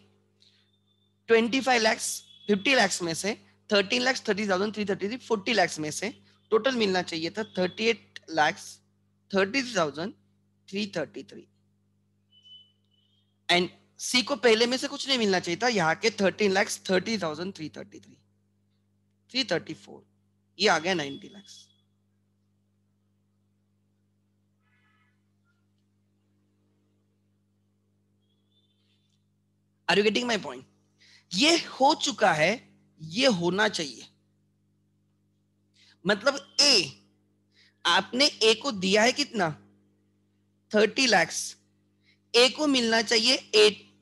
25 लाख 50 लाख में से 13 लाख 30,333. 40 लाख में से टोटल मिलना चाहिए था 38 लाख 30,333. एंड सी को पहले में से कुछ नहीं मिलना चाहिए था, यहाँ के 13 लाख 30,333. 334. ये आ गया 90 lakh. Are you getting my point? ये हो चुका है, ये होना चाहिए. मतलब ए, आपने ए को दिया है कितना? 30 लाख. ए को मिलना चाहिए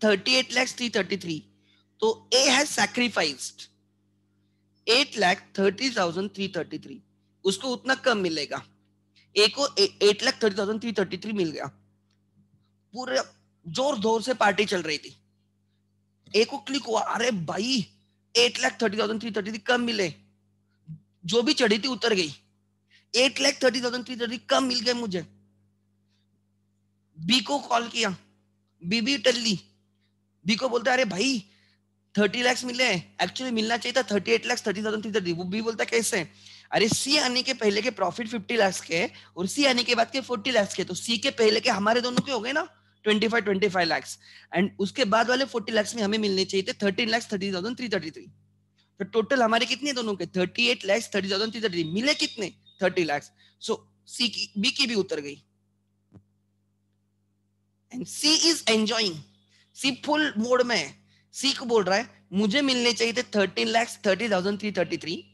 38 लाख 333. तो ए हैज सैक्रिफाइस्ड 8,30,333. उसको उतना कम मिलेगा. ए को 8,30,333 मिल गया. पूरे जोर जोर से पार्टी चल रही थी. ए को क्लिक हुआ, अरे भाई 8,30,333 कम मिले. जो भी चढ़ी थी उतर गई. 8,30,330 कम मिल गए मुझे। बी को कॉल किया, बी टल्ली, बी को बोलता है अरे भाई 30 लाख मिले हैं, एक्चुअली मिलना चाहिए था 38,30,330। वो बी बोलता है कैसे? अरे सी आने के पहले के प्रॉफिट 50 लाख के और सी आने के बाद के 40 लाख के, तो सी के पहले के हमारे दोनों के हो गए ना 25 लाख, एंड उसके बाद वाले 40 लाख में हमें मिलने चाहिए थे 13,30,333। तो टोटल हमारे कितने दोनों के 38,30,333, मिले कितने 30 लाख। सो सी की बी की भी उतर गई and C is enjoying, C full mode में है। सी को बोल रहा है मुझे मिलने चाहिए थे 13,30,333,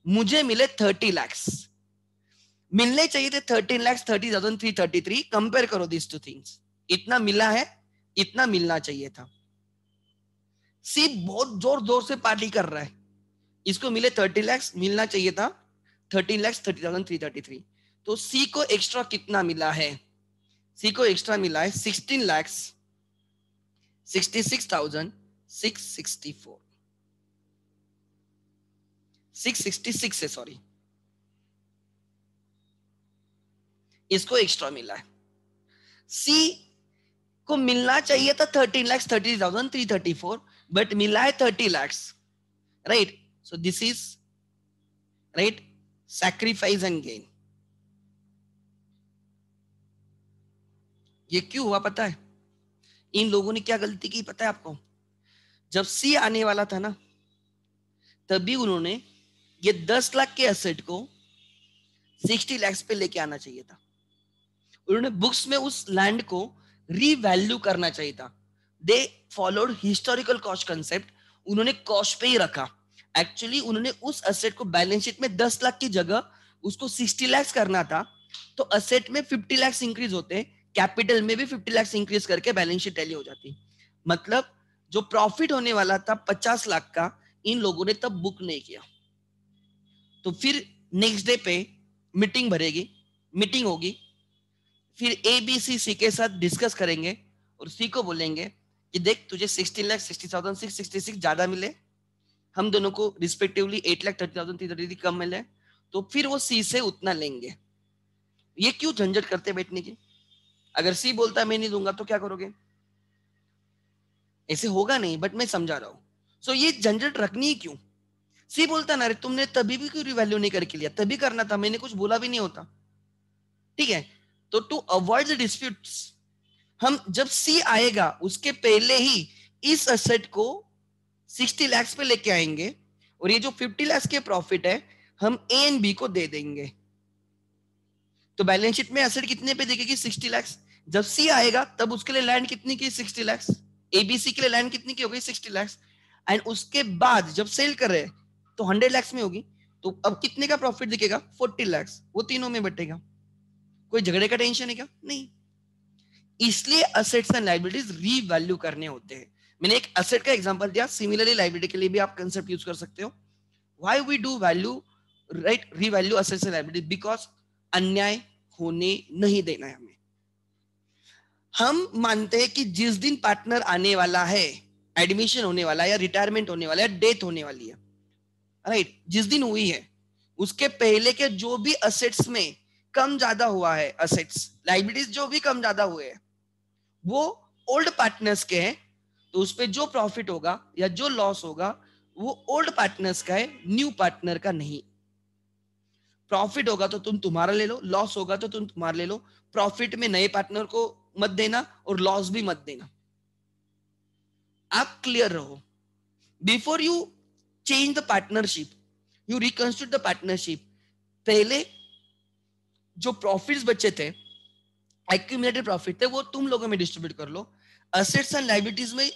मुझे मिले 30 लाख, मिलने चाहिए थे 13,30,333। कंपेयर करो दिस टू थिंग्स, इतना मिला है, इतना मिलना चाहिए था। सी बहुत जोर जोर से पार्टी कर रहा है, इसको मिले 30 लाख, मिलना चाहिए था 13,30,333। तो सी को एक्स्ट्रा कितना मिला है? सी को एक्स्ट्रा मिला है 16,66,664, 666 है सॉरी, इसको एक्स्ट्रा मिला है। सी को मिलना चाहिए था 13,30,334, बट मिला है 30 lakh, right? So this is right sacrifice and gain. ये क्यों हुआ पता है? इन लोगों ने क्या गलती की पता है आपको? जब सी आने वाला था ना, तभी उन्होंने ये 10 लाख के एसेट को 60 लाख पे लेके आना चाहिए था। उन्होंने बुक्स में उस लैंड को रीवैल्यू करना चाहिए था। They followed historical cost concept, उन्होंने कॉस्ट पे ही रखा। एक्चुअली उन्होंने उस एसेट को बैलेंस शीट में 10 लाख की जगह उसको 60 लाख करना था, तो एसेट में 50 लाख इंक्रीज होते, कैपिटल में भी 50 लाख इंक्रीज करके बैलेंस शीट टैली हो जाती। मतलब जो प्रॉफिट होने वाला था 50 लाख का, इन लोगों ने तब बुक नहीं किया। तो फिर नेक्स्ट डे पे मीटिंग भरेगी, मीटिंग होगी, फिर ए बी सी सी के साथ डिस्कस करेंगे और सी को बोलेंगे कि देख तुझे 16,60,666 ज्यादा मिले, हम दोनों को रिस्पेक्टिवली 8,30,333 कम मिले, तो फिर वो सी से उतना लेंगे। ये क्यों झंझट करते बैठने की? अगर सी बोलता है मैं नहीं दूंगा तो क्या करोगे? ऐसे होगा नहीं, बट मैं समझा रहा हूं। सो ये झंझट रखनी ही क्यों? सी बोलता ना, अरे तुमने तभी भी क्यों रिवैल्यू नहीं करके लिया, तभी करना था, मैंने कुछ बोला भी नहीं होता, ठीक है? तो टू अवॉइड द डिस्प्यूट्स, हम जब सी आएगा उसके पहले ही इस एसेट को 60 लाख पे लेके आएंगे और ये जो 50 लाख के प्रॉफिट है हम ए एंड बी को दे देंगे। तो बैलेंस शीट में एसेट कितने पे दिखेगी? 60 लाख। जब सी आएगा तब उसके लिए लैंड कितनी की? 60 लाख। एबीसी के लिए लैंड कितनी की हो गई? 60 लाख। एंड उसके बाद जब सेल कर रहे तो 100 लाख में होगी, तो अब कितने का प्रॉफिट दिखेगा? 40 लाख। वो तीनों में बटेगा। कोई झगड़े का टेंशन है क्या? नहीं। इसलिए असेट्स एंड लायबिलिटीज रीवैल्यू करने होते हैं। मैंने एक असेट का एग्जांपल दिया, सिमिलरली लायबिलिटी के लिए भी आप कंसेप्ट यूज कर सकते हो। Why we do value, right, revalue assets and liability? Because अन्याय होने नहीं देना है हमें। हम मानते हैं कि जिस दिन पार्टनर आने वाला है, एडमिशन होने वाला है या रिटायरमेंट होने वाला है, डेथ होने वाली है, राइट, जिस दिन हुई है उसके पहले के जो भी असेट्स में कम ज्यादा हुआ है, असेट्स लायबिलिटीज जो भी कम ज्यादा हुए हैं, वो ओल्ड पार्टनर्स के हैं, तो उस पर जो प्रॉफिट होगा या जो लॉस होगा वो ओल्ड पार्टनर्स का है, न्यू पार्टनर का नहीं। प्रॉफिट होगा तो तुम तुम्हारा ले लो, लॉस होगा तो तुम तुम्हारा ले लो। प्रॉफिट में नए पार्टनर को मत देना और लॉस भी मत देना। आप क्लियर रहो। Before you change the partnership, you reconstruct the partnership, पहले जो प्रॉफिट्स बचे थे, एक्यूमुलेटेड प्रॉफिट थे, वो तुम लोगों में डिस्ट्रीब्यूट कर लो। असेट्स एंड लायबिलिटीज में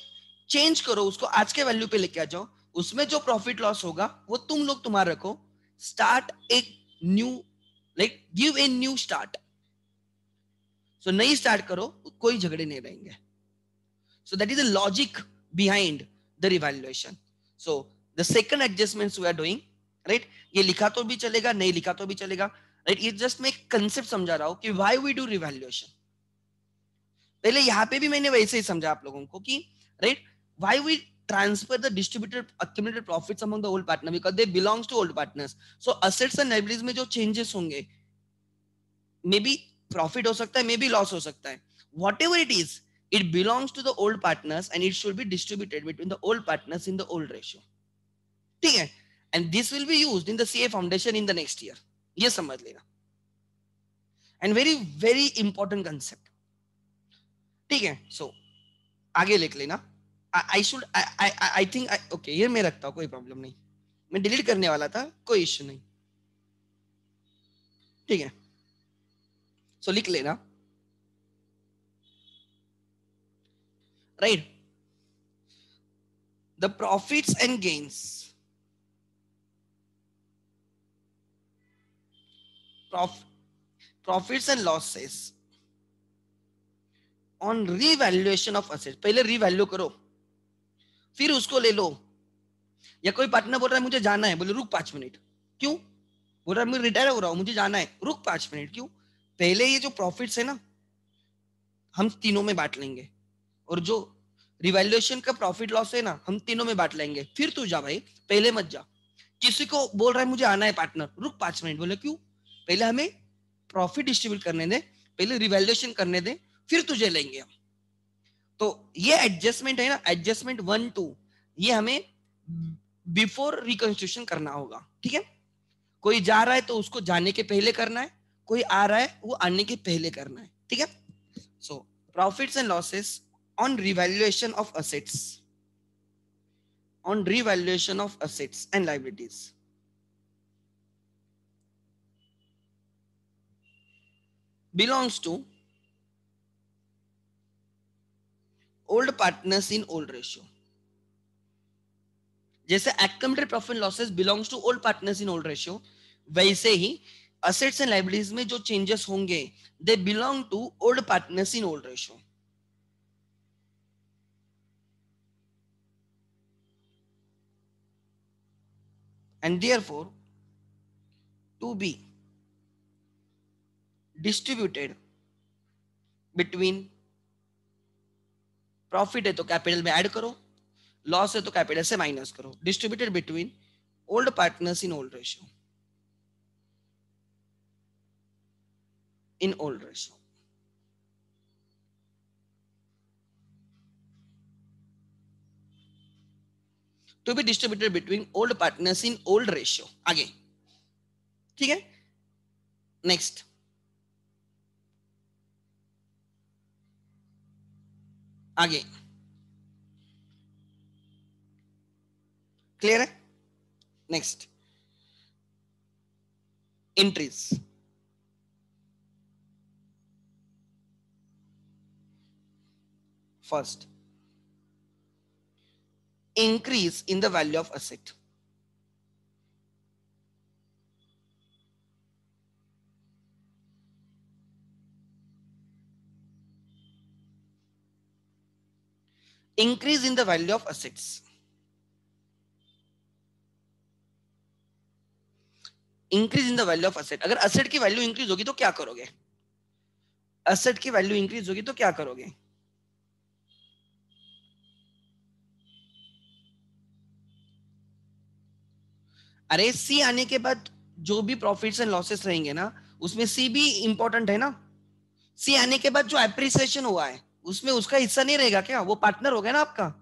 चेंज करो, उसको आज के वैल्यू पे लेके आ जाओ। उसमें जो प्रॉफिट लॉस होगा वो तुम लोग तुम्हारा रखो। स्टार्ट एक new, like give a new start. So नई स्टार्ट करो, कोई झगड़े नहीं रहेंगे। So that is the logic behind the revaluation. So the second adjustments we are doing, right, ये लिखा तो भी चलेगा, नहीं लिखा तो भी चलेगा, राइट। ये जस्ट मैं कंसेप्ट समझा रहा हूं कि व्हाई वी डू रिवैल्यूएशन। पहले यहां पे भी मैंने वैसे ही समझा आप लोगों को कि, right, why we transfer the distributed accumulated profits among the old partner because they belongs to old partners. So assets and liabilities में जो changes होंगे, maybe profit हो सकता है, maybe loss हो सकता है, whatever it is, it belongs to the old partners and it should be distributed between the old partners in the old ratio. ठीक है? And this will be used in the CA foundation in the next year. ये समझ लेना. And very very important concept. ठीक है? So आगे लिख लेना. I think okay, ये मैं रखता हूँ, कोई प्रॉब्लम नहीं. मैं डिलीट करने वाला था, कोई इश्यू नहीं. ठीक है? So लिख लेना. Right? The profits and gains. Profits and losses on revaluation of assets. पहले revalue करो, फिर उसको ले लो. या कोई पार्टनर बोल रहा है मुझे जाना है, बोले रुक 5 मिनट. क्यों? बोल रहा है मैं रिटायर हो रहा हूं, मुझे जाना है, रुक 5 मिनट. क्यों? पहले ये जो प्रॉफिट्स है ना, हम तीनों में बांट लेंगे, और जो रिवैल्यूएशन का प्रॉफिट लॉस है ना, हम तीनों में बांट लेंगे. फिर तू जा भाई, पहले मत जा. किसी को बोल रहा है मुझे आना है पार्टनर, रुक 5 मिनट. बोले क्यों? पहले हमें प्रॉफिट डिस्ट्रीब्यूट करने दे, पहले रिवैल्यूएशन करने दे, फिर तुझे लेंगे हम. तो ये एडजस्टमेंट है ना, एडजस्टमेंट 1 2, ये हमें बिफोर रिकंस्ट्रक्शन करना होगा. ठीक है? कोई जा रहा है तो उसको जाने के पहले करना है, कोई आ रहा है वो आने के पहले करना है. ठीक है? So profits and losses on revaluation of assets, on revaluation of assets and liabilities. Belongs to old partners in old ratio. जैसे accumulated profit and losses belongs to old partners in old ratio, वैसे ही assets and liabilities में जो changes होंगे, they belong to old partners in old ratio. And therefore to be distributed between, profit है तो capital में add करो, loss है तो कैपिटल से माइनस करो. Distributed between old partners in old ratio, in old ratio. To be distributed between old partners in old ratio. आगे. ठीक है? नेक्स्ट. आगे. क्लियर है? Next. Entries. First, increase in the value of asset. Increase in the value of assets. Increase in the value of asset. अगर asset की value increase होगी तो क्या करोगे? असेट की वैल्यू इंक्रीज होगी तो क्या करोगे? अरे सी आने के बाद जो भी प्रॉफिट्स एंड लॉसेस रहेंगे ना, उसमें सी भी इंपॉर्टेंट है ना. सी आने के बाद जो एप्रिसिएशन हुआ है उसमें उसका हिस्सा नहीं रहेगा क्या? वो पार्टनर हो गया ना आपका,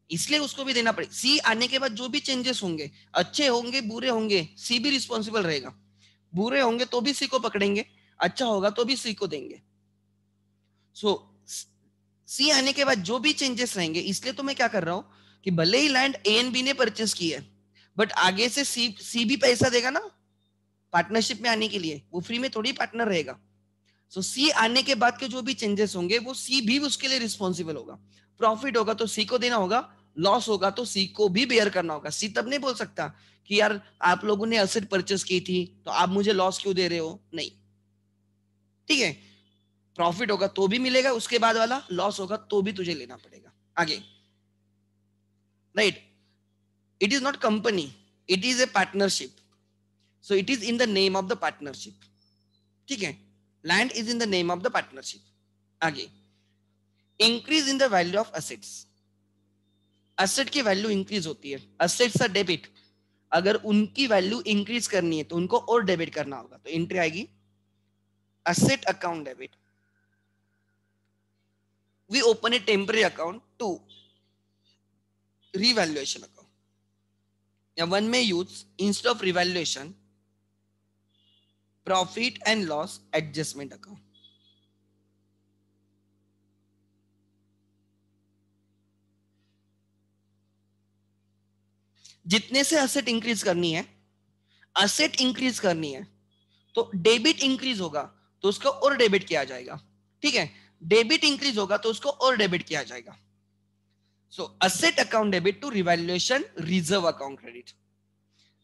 इसलिए उसको भी देना पड़ेगा. सी आने के बाद जो भी चेंजेस होंगे, अच्छे होंगे बुरे होंगे, सी भी रिस्पॉन्सिबल रहेगा. बुरे होंगे तो भी सी को पकड़ेंगे, अच्छा होगा तो भी सी को देंगे. सो सी आने के बाद जो भी चेंजेस रहेंगे, इसलिए तो मैं क्या कर रहा हूं कि भले ही लैंड ए एंड बी ने परचेस की है, बट आगे से सी भी पैसा देगा ना पार्टनरशिप में आने के लिए, वो फ्री में थोड़ी पार्टनर रहेगा. सो सी आने के बाद के जो भी चेंजेस होंगे वो सी भी उसके लिए रिस्पॉन्सिबल होगा. प्रॉफिट होगा तो सी को देना होगा, लॉस होगा तो सी को भी बेयर करना होगा. सी तब नहीं बोल सकता कि यार आप लोगों ने एसेट परचेस की थी तो आप मुझे लॉस क्यों दे रहे हो. नहीं. ठीक है? प्रॉफिट होगा तो भी मिलेगा उसके बाद वाला, लॉस होगा तो भी तुझे लेना पड़ेगा. आगे. Right. It is not company, it is a partnership. So it is in the name of the partnership. ठीक है? Land is in the name of the partnership. आगे. Increase in the value of assets. Asset की value increase होती है, assets are debit, अगर उनकी value increase करनी है तो उनको और डेबिट करना होगा, तो एंट्री आएगी asset account debit. We open a temporary account to revaluation account. Now one may use, instead of revaluation, profit and loss adjustment account. जितने से असेट इंक्रीज करनी है, असेट इंक्रीज करनी है तो डेबिट इंक्रीज होगा तो उसको और डेबिट किया जाएगा. ठीक है, डेबिट इंक्रीज होगा तो उसको और डेबिट किया जाएगा. So asset account debit to revaluation reserve account credit.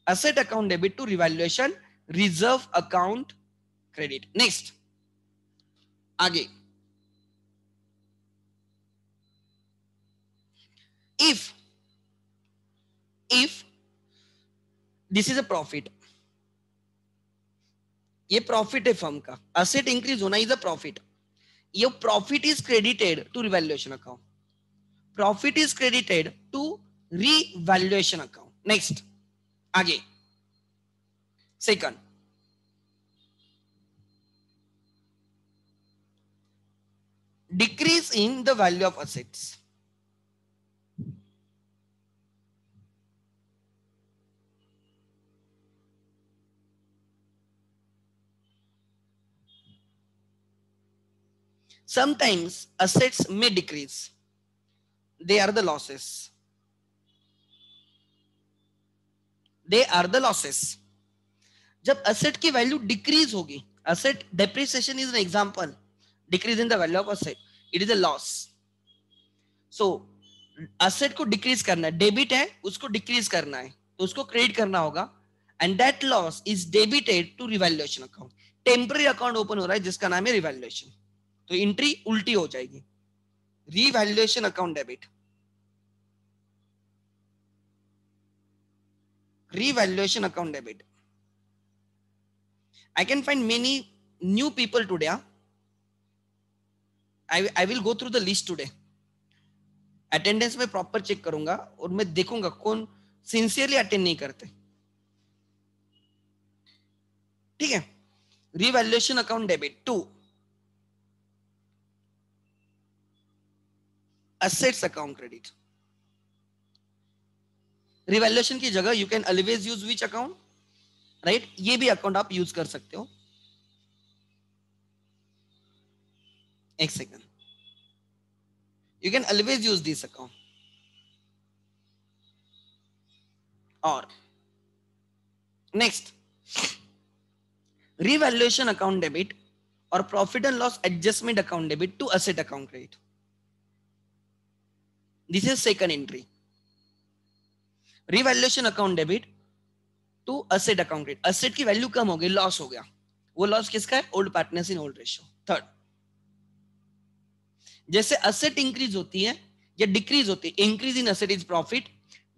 asset account debit to revaluation reserve account credit. Next, आगे, if this is a profit, ये प्रॉफिट है फर्म का, असेट इंक्रीज होना इज अ प्रॉफिट, ये profit is credited to revaluation account, profit is credited to revaluation account. Next, आगे, second, decrease in the value of assets. Sometimes assets may decrease, they are the losses, they are the losses. जब asset की value decrease होगी, asset depreciation is an example, decrease in the value of asset, it is a loss. So asset को decrease करना है, debit है उसको decrease करना है तो उसको credit करना होगा, and that loss is debited to revaluation account. Temporary account open हो रहा है जिसका नाम है रिवैल्यूएशन, तो एंट्री उल्टी हो जाएगी, revaluation account debit, revaluation account debit. I can find many new people today. I will go through the list today. Attendance में प्रॉपर चेक करूंगा और मैं देखूंगा कौन सिंसियरली अटेंड नहीं करते. ठीक है, revaluation account debit to assets account credit. Revaluation की जगह you can always use which account, right, ये भी अकाउंट आप यूज कर सकते हो. एक second, you can always use this account. और नेक्स्ट, रिवैल्यूएशन अकाउंट डेबिट और profit and loss adjustment account debit to asset account credit. This is second entry. Revaluation account debit to asset account credit, asset की value कम हो गई, loss हो गया, वो loss किसका है, old partners in old ratio. Third, जैसे असेट इंक्रीज होती है या डिक्रीज होती है, increase in asset is profit,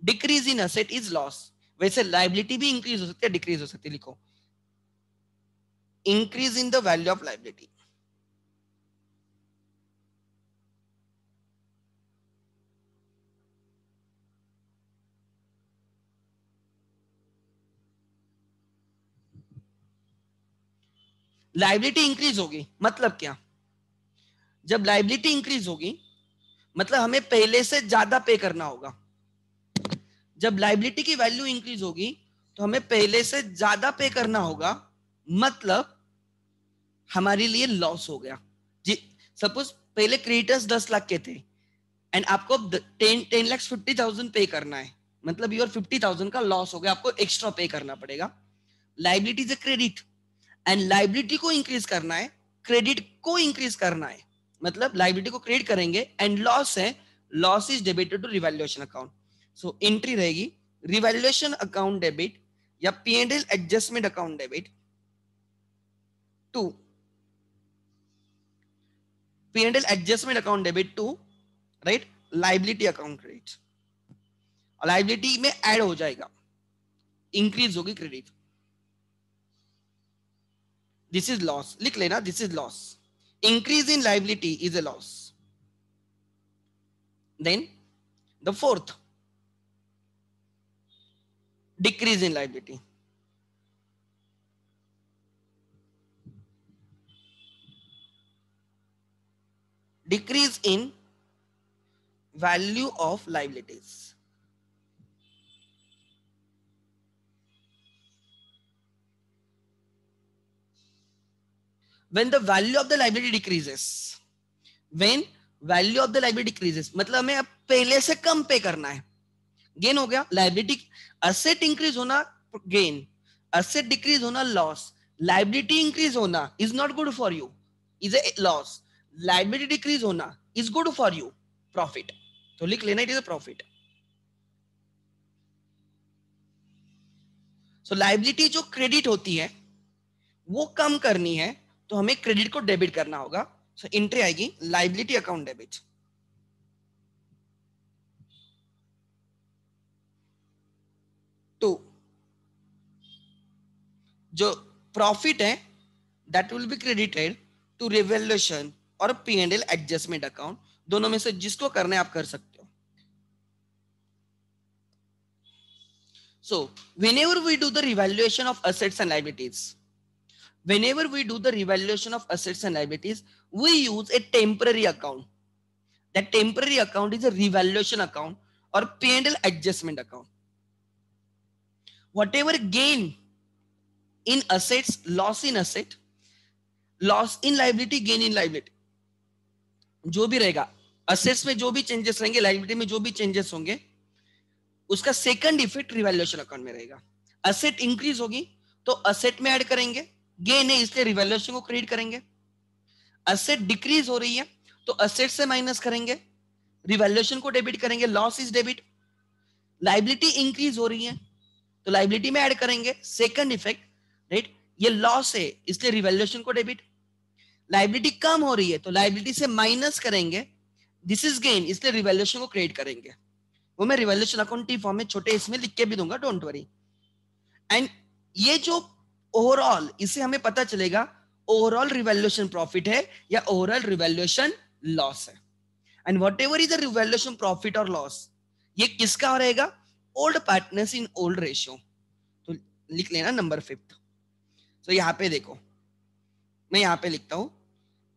decrease in asset is loss, वैसे लायबिलिटी भी इंक्रीज हो सकती है, डिक्रीज हो सकती है. लिखो, increase in the value of liability, liability increase होगी मतलब क्या, जब लायबिलिटी इंक्रीज होगी मतलब हमें पहले से ज्यादा पे करना होगा. जब लायबिलिटी की वैल्यू इंक्रीज होगी तो हमें पहले से ज्यादा पे करना होगा, मतलब हमारे लिए लॉस हो गया. जी, सपोज पहले क्रेडिटर्स 10 लाख के थे एंड आपको 10,50,000 पे करना है, मतलब योर 50,000 का लॉस हो गया, आपको एक्स्ट्रा पे करना पड़ेगा. Liability is a credit and liability को इंक्रीज करना है, क्रेडिट को इंक्रीज करना है, मतलब लायबिलिटी को क्रेडिट करेंगे एंड लॉस है, loss is debited to revaluation account. So entry रहेगी रिवैल्यूएशन अकाउंट डेबिट या P&L adjustment account debit to P&L adjustment account debit to, right, liability account credit. Liability में add हो जाएगा, increase होगी credit. This is loss, लिख लेना, this is loss. Increase in liability is a loss. Then the fourth, decrease in liability. Decrease in value of liabilities. When the value of the liability decreases, when value of the liability decreases, मतलब हमें अब पहले से कम पे करना है, gain हो गया, लाइबिलिटी असेट इंक्रीज होना गेन, असेट डिक्रीज होना लॉस, लाइबिलिटी इंक्रीज होना is not good for you, is a loss, liability decrease होना is good for you, profit. तो लिख लेना, it is a profit. So liability जो क्रेडिट होती है वो कम करनी है तो हमें क्रेडिट को डेबिट करना होगा. सो एंट्री आएगी लाइबिलिटी अकाउंट डेबिट. तो जो प्रॉफिट है that will be credited to revaluation और P&L एडजस्टमेंट अकाउंट, दोनों में से जिसको करना है आप कर सकते हो. So whenever we do the revaluation of assets and liabilities, whenever we do the revaluation of assets and liabilities, we use a temporary account. That temporary account is a revaluation account or P&L adjustment account. Whatever gain in assets, loss in asset, loss in liability, gain in liability, जो भी रहेगा, assets में जो भी changes रहेंगे, liability में जो भी changes होंगे, उसका सेकंड इफेक्ट रिवैल्यूएशन अकाउंट में रहेगा. असेट इंक्रीज होगी तो असेट में ऐड करेंगे, गेन है इसलिए रिवैल्यूएशन को क्रेडिट करेंगे. असेट डिक्रीज हो रही है तो असेट से माइनस करेंगे, रिवैल्यूएशन को डेबिट करेंगे, loss is debit. Liability increase हो रही है तो लाइबिलिटी में ऐड करेंगे, सेकंड इफेक्ट, राइट, ये लॉस है इसलिए रिवैल्यूएशन को डेबिट. लाइबिलिटी कम हो रही है तो लाइबिलिटी से माइनस करेंगे, दिस इज गेन इसलिए रिवैल्यूएशन को क्रिएट करेंगे. वो मैं रिवैल्यूएशन अकाउंट टी फॉर्म में छोटे इसमें लिख के भी दूंगा, डोंट वरी. एंड ये जो ओवरऑल, इससे हमें पता चलेगा ओवरऑल रिवैल्यूएशन प्रॉफिट है या ओवरऑल रिवैल्यूएशन लॉस है. And what ever is the revaluation profit और लॉस, ये किसका रहेगा, old partners in old ratio. तो लिख लेना नंबर 5. तो यहां पे देखो, मैं यहां पे लिखता हूं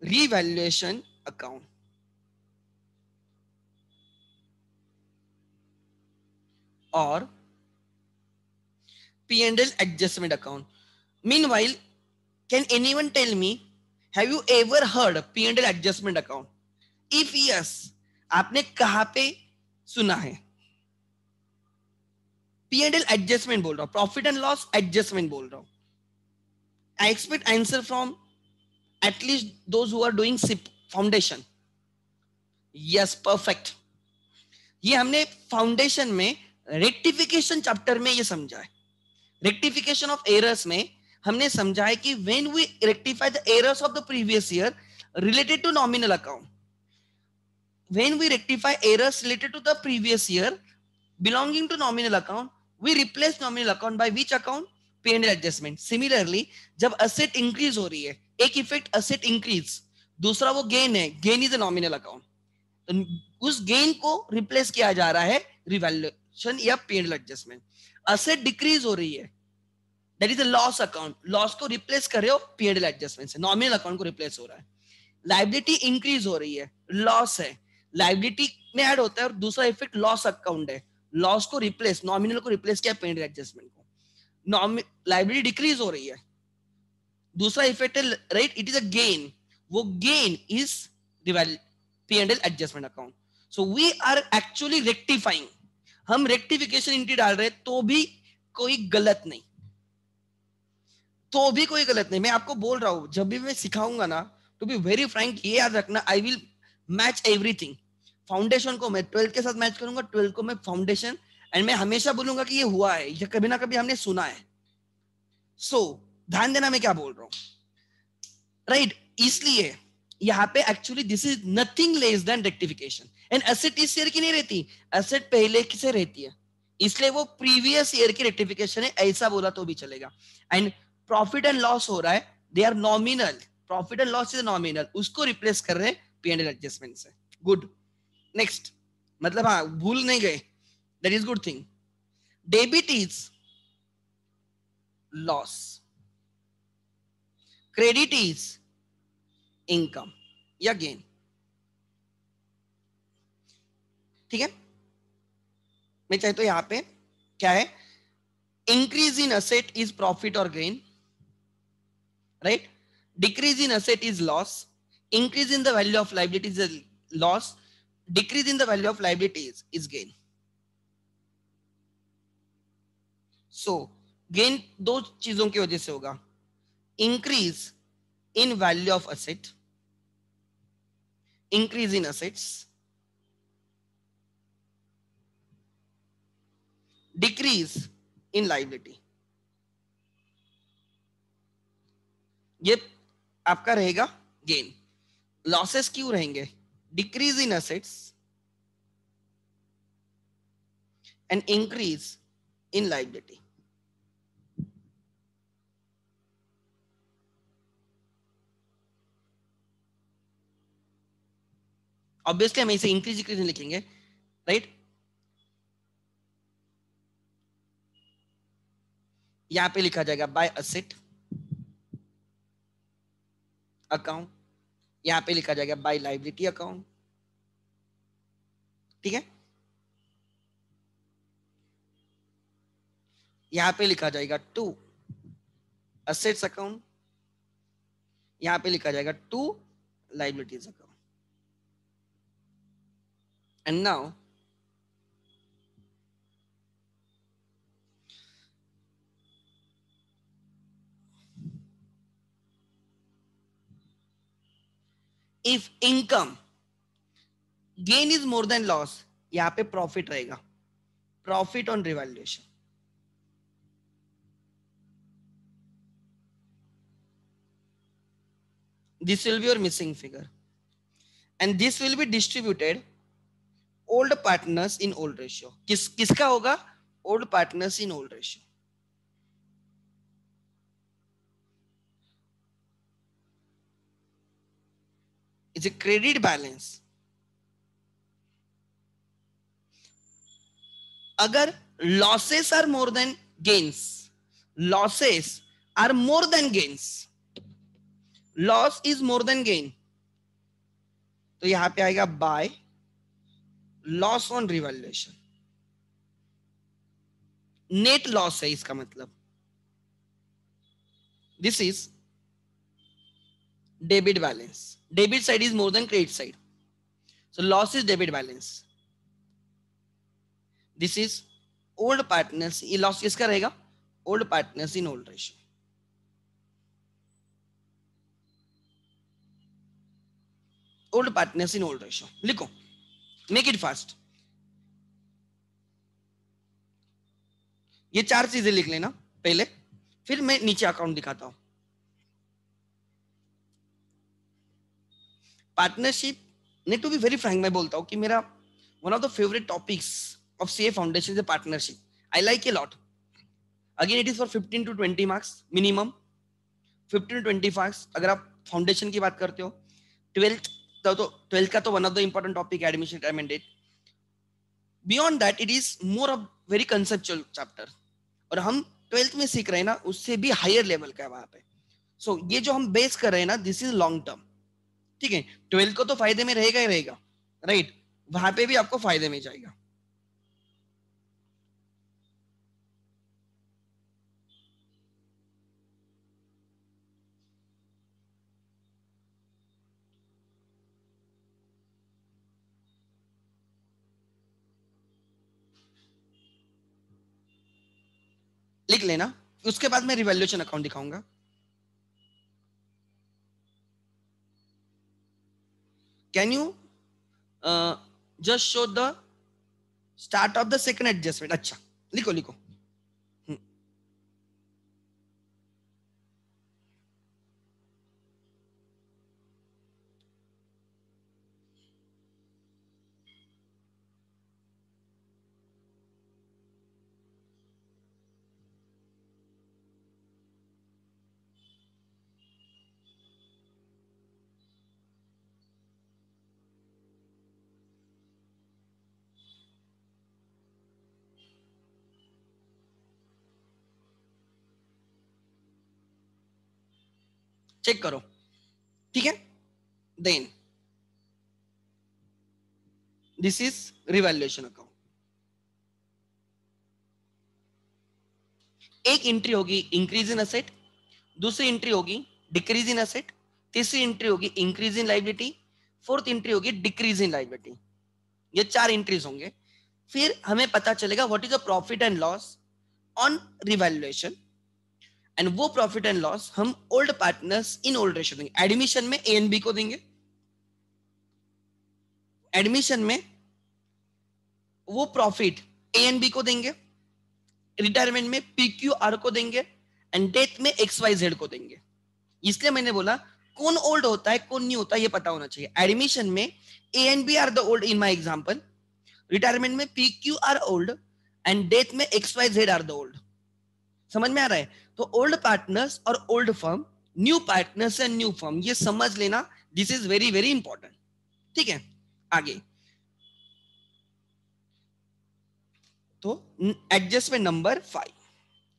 revaluation account or P&L adjustment account. Meanwhile, can anyone tell me, have you ever heard of P&L adjustment account? If yes, आपने कहां पे सुना है? P&L adjustment बोल रहा हूं, प्रॉफिट एंड लॉस एडजस्टमेंट बोल रहा हूं. I expect answer from at least those who are doing SIP foundation. Yes, perfect. ये हमने फाउंडेशन में रेक्टिफिकेशन चैप्टर में ये समझा है. रेक्टिफिकेशन ऑफ एरर्स में हमने समझा है कि when we rectify the errors of the previous year related to nominal account, when we rectify errors related to the previous year belonging to nominal account, we replace nominal account by which account, P&L adjustment. Similarly जब asset increase हो रही है, एक effect asset increase, दूसरा वो gain है, gain is a nominal account, तो उस गेन को रिप्लेस किया जा रहा है रिवैल्यूएशन या P&L एडजस्टमेंट. असेट डिक्रीज हो रही है, that is a loss account, loss को रिप्लेस कर रहे हो P&L एडजस्टमेंट से, नॉमिनल अकाउंट को रिप्लेस हो रहा है. लाइबिलिटी इंक्रीज हो रही है, लॉस है, लाइबिलिटी में ऐड होता है और दूसरा इफेक्ट लॉस अकाउंट है, लॉस को रिप्लेस, नॉमिनल को रिप्लेस किया P&L एडजस्टमेंट को. लाइबिलिटी डिक्रीज हो रही है, दूसरा इफेक्ट है, right, it is a gain, वो gain is P&L adjustment account. So we are actually rectifying, हम रेक्टिफिकेशन एंट्री डाल रहे हैं तो भी कोई गलत नहीं, तो भी कोई गलत नहीं. मैं आपको बोल रहा हूं, जब भी मैं सिखाऊंगा ना, टू बी वेरी फ्रैंक, ये याद रखना, I will match everything. Foundation को मैं 12th के साथ मैच करूंगा, 12th को मैं फाउंडेशन, एंड मैं हमेशा बोलूंगा कि ये हुआ है, ये कभी ना कभी हमने सुना है. सो ध्यान देना मैं क्या बोल रहा हूं, राइट. इसलिए यहाँ पे actually this is nothing less than rectification. And asset इस ईयर की नहीं रहती, एसेट पहले की से रहती है, इसलिए वो प्रीवियस ईयर की रेक्टिफिकेशन है, ऐसा बोला तो भी चलेगा. एंड प्रॉफिट एंड लॉस हो रहा है, they are nominal, profit and loss is nominal, उसको रिप्लेस कर रहे हैं P&L एडजस्टमेंट से. गुड. नेक्स्ट, मतलब हाँ भूल नहीं गए, that is good thing. Debit is loss, credit is income या गेन। ठीक है, मैं चाहे तो यहां पे क्या है, increase in asset is profit और gain, right. Decrease in asset is loss, increase in the value of liability is a loss, decrease in the value of liabilities is gain. So gain दो चीजों की वजह से होगा, increase in value of asset, increase in assets, decrease in liability। ये आपका रहेगा gain. Losses क्यों रहेंगे, decrease in assets and increase in liability. Obviously हम इसे इंक्रीज डिक्रीज नहीं लिखेंगे, राइट। यहां पे लिखा जाएगा बाय असेट अकाउंट, यहां पे लिखा जाएगा बाय लाइबिलिटी अकाउंट। ठीक है, यहां पे लिखा जाएगा टू असेट्स अकाउंट, यहां पे लिखा जाएगा to liabilities account. And now if income gain is more than loss, यहां पे प्रॉफिट रहेगा, profit on revaluation. This will be your missing figure, and this will be distributed old partners in old ratio। किसका होगा, old partners in old ratio। It's a credit balance। अगर losses are more than gains, losses are more than gains, loss is more than gain, तो यहां पे आएगा by loss on revaluation. Net loss है इसका मतलब, this is debit balance. Debit side is more then credit side, so loss is debit balance। This is old partners, ये loss किसका रहेगा, old partners in old ratio. Old partners in old ratio लिखो, make it fast. ये चार चीजें लिख लेना पहले, फिर मैं नीचे अकाउंट दिखाता हूं। पार्टनरशिप ने, टू बी वेरी फ्रैंक मैं बोलता हूं कि मेरा one of the favourite topics of CA foundation is partnership. I like a lot. Again it is for 15 to 20 marks minimum, 15 to 20 marks अगर आप फाउंडेशन की बात करते हो। 12th तो 12th का तो one of the important topic admission recommended. Beyond that it is more of very conceptual chapter, और हम 12th में सीख रहे हैं ना, उससे भी हायर लेवल का है वहां पे। सो ये जो हम बेस कर रहे हैं ना, दिस इज लॉन्ग टर्म। ठीक है, 12th को तो फायदे में रहेगा ही रहेगा, राइट, वहां पे भी आपको फायदे में जाएगा। लिख लेना, उसके बाद मैं रिवैल्यूएशन अकाउंट दिखाऊंगा। Can you just show the start of the second adjustment. अच्छा लिखो लिखो। चेक करो, ठीक है। Then this is revaluation account. एक एंट्री होगी इंक्रीज इन असेट, दूसरी एंट्री होगी डिक्रीज इन असेट, तीसरी एंट्री होगी increase in liability, fourth entry होगी डिक्रीज इन लायबिलिटी। ये 4 एंट्रीज होंगे। फिर हमें पता चलेगा what is the profit and loss on revaluation, and वो प्रॉफिट एंड लॉस हम old partners in old ratio देंगे। एडमिशन में ए एंड बी को देंगे, एडमिशन में वो प्रॉफिट ए एंड बी को देंगे, रिटायरमेंट में पी क्यू आर को देंगे, एंड डेथ में एक्स वाई जेड को देंगे। इसलिए मैंने बोला कौन ओल्ड होता है कौन न्यू होता है ये पता होना चाहिए। एडमिशन में A and B are the old in my example, retirement में P Q are old, and death में X Y Z are the old. समझ में आ रहा है? तो ओल्ड पार्टनर्स और old firm, new partners and new firm, ये समझ लेना, this is very very important, ठीक है। आगे तो adjustment number 5,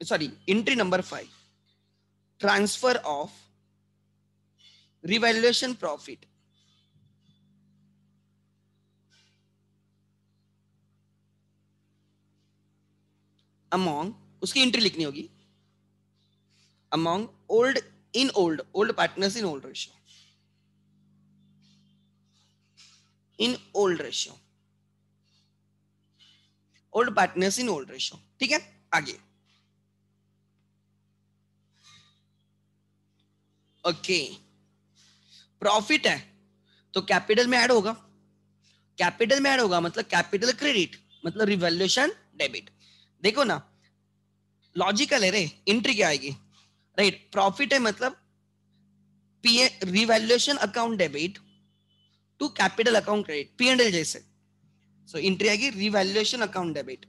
sorry entry number 5, transfer of revaluation profit among, उसकी एंट्री लिखनी होगी among old in old partners in old ratio, in old ratio, old partners in old ratio, ठीक है। आगे ओके, प्रॉफिट है तो कैपिटल में ऐड होगा, कैपिटल में ऐड होगा मतलब कैपिटल क्रेडिट, मतलब रिवैल्यूएशन डेबिट। देखो ना लॉजिकल है रे, एंट्री क्या आएगी, राइट। प्रॉफिट है मतलब revaluation account debit to capital account credit, P and L जैसे। सो एंट्री आएगी रिवैल्यूएशन अकाउंट डेबिट।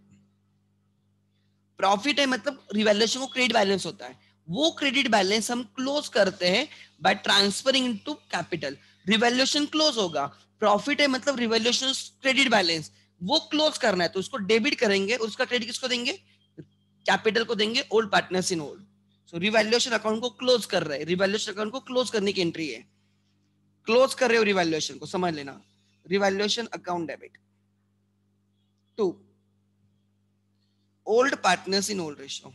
प्रॉफिट है मतलब रिवैल्यूएशन को क्रेडिट बैलेंस होता है, वो क्रेडिट बैलेंस हम क्लोज करते हैं by transferring into capital, revaluation close होगा। प्रॉफिट है मतलब रिवैल्यूएशन क्रेडिट बैलेंस, वो क्लोज करना है तो उसको डेबिट करेंगे, उसका क्रेडिट किसको देंगे, कैपिटल को देंगे, old partners in old. So revaluation account को क्लोज कर रहे हैं, रिवैल्यूएशन अकाउंट को क्लोज करने की एंट्री है, क्लोज कर रहे हो रिवैल्यूएशन को, समझ लेना। Revaluation account debit to old partners in old ratio,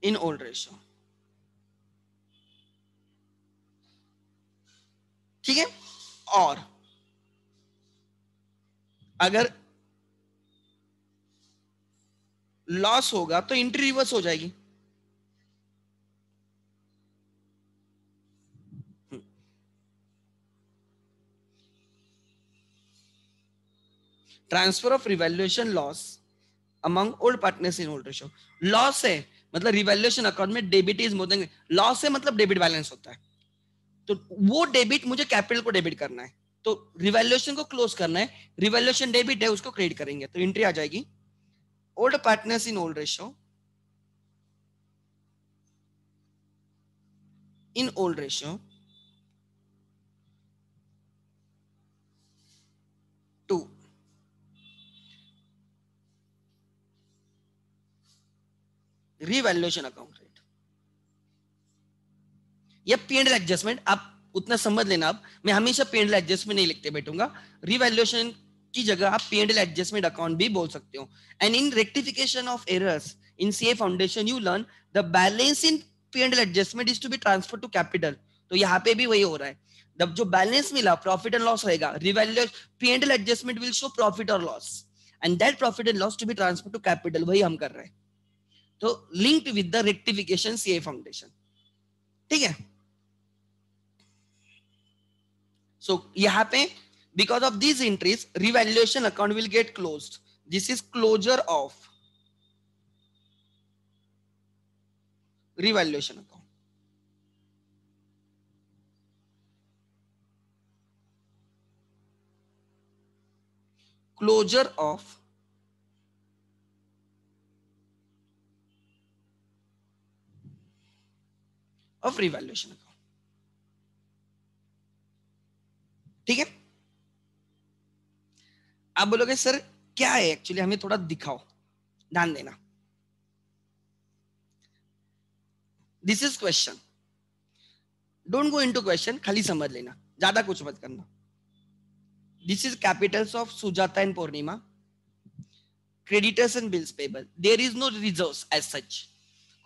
in old ratio, ठीक है। और अगर लॉस होगा तो एंट्री रिवर्स हो जाएगी, transfer of revaluation loss among old partners in old ratio. Loss है मतलब रिवैल्यूएशन अकाउंट में debit is more than, loss है मतलब डेबिट बैलेंस होता है, तो वो डेबिट मुझे कैपिटल को डेबिट करना है, तो रिवैल्यूएशन को क्लोज करना है, रिवैल्यूएशन डेबिट है उसको क्रेडिट करेंगे, तो एंट्री आ जाएगी old partners in old ratio, in old ratio to revaluation account rate. ये पी&एल एडजस्टमेंट आप उतना समझ लेना। अब मैं हमेशा पी&एल एडजस्टमेंट नहीं लिखते बैठूंगा, रिवैल्यूएशन की जगह आप पी&एल एडजस्टमेंट अकाउंट भी बोल सकते हो। And in rectification of errors in CA foundation you learn the balance in P and L adjustment is to be transfer to capital. तो यहाँ पे भी वही हो रहा है, जब जो बैलेंस मिला प्रॉफिट एंड लॉस रहेगा, revaluation P and L adjustment will show profit और loss, and that profit and loss to be transfer to capital, वही हम कर रहे हैं। तो linked with the rectification CA foundation, ठीक है। So यहाँ पे because of these entries revaluation account will get closed. This is closure of revaluation account. Closure of revaluation account. ठीक है। आप बोलोगे सर क्या है एक्चुअली, हमें थोड़ा दिखाओ, ध्यान देना। This is question, don't go into question, खाली समझ लेना, ज्यादा कुछ मत करना. This is capitals of Sujata and Purnima, creditors and bills payable. There is no reserves as such,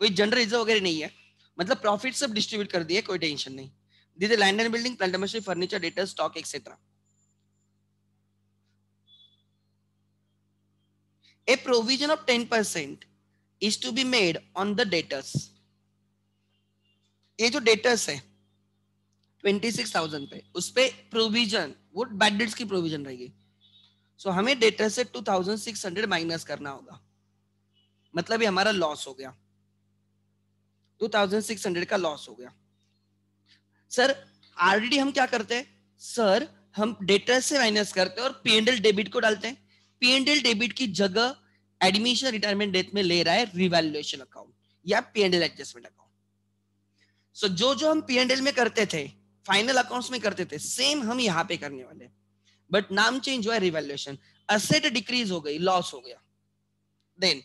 कोई जनरल रिजर्व वगैरह नहीं है, मतलब प्रॉफिट सब डिस्ट्रीब्यूट कर दिए, कोई टेंशन नहीं. This is land and building, plant and machinery, furniture, data, stock etcetera. A provision of 10% is to be made on the debtors. ये जो डेटर्स है 26,000 पे, उस पे प्रोविजन, वो बैड डेट्स की प्रोविजन रहेगी. सो हमें डेटर से 2,600 माइनस करना होगा, मतलब ये हमारा लॉस हो गया, 2,600 का लॉस हो गया. सर ऑलरेडी हम क्या करते हैं, सर हम डेटर से माइनस करते हैं और पीएनएल डेबिट को डालते हैं. पीएनएल डेबिट की जगह एडमिशन रिटायरमेंट डेथ में ले रहा है रिवैल्यूएशन अकाउंट या पीएनएल एडजस्टमेंट अकाउंट. सो जो हम पीएनएल में करते थे, फाइनल अकाउंट्स में करते थे, सेम हम यहाँ पे करने वाले, बट नाम चेंज हुआ है रिवैल्यूएशन. असेट डिक्रीज हो गई, लॉस हो गया. Then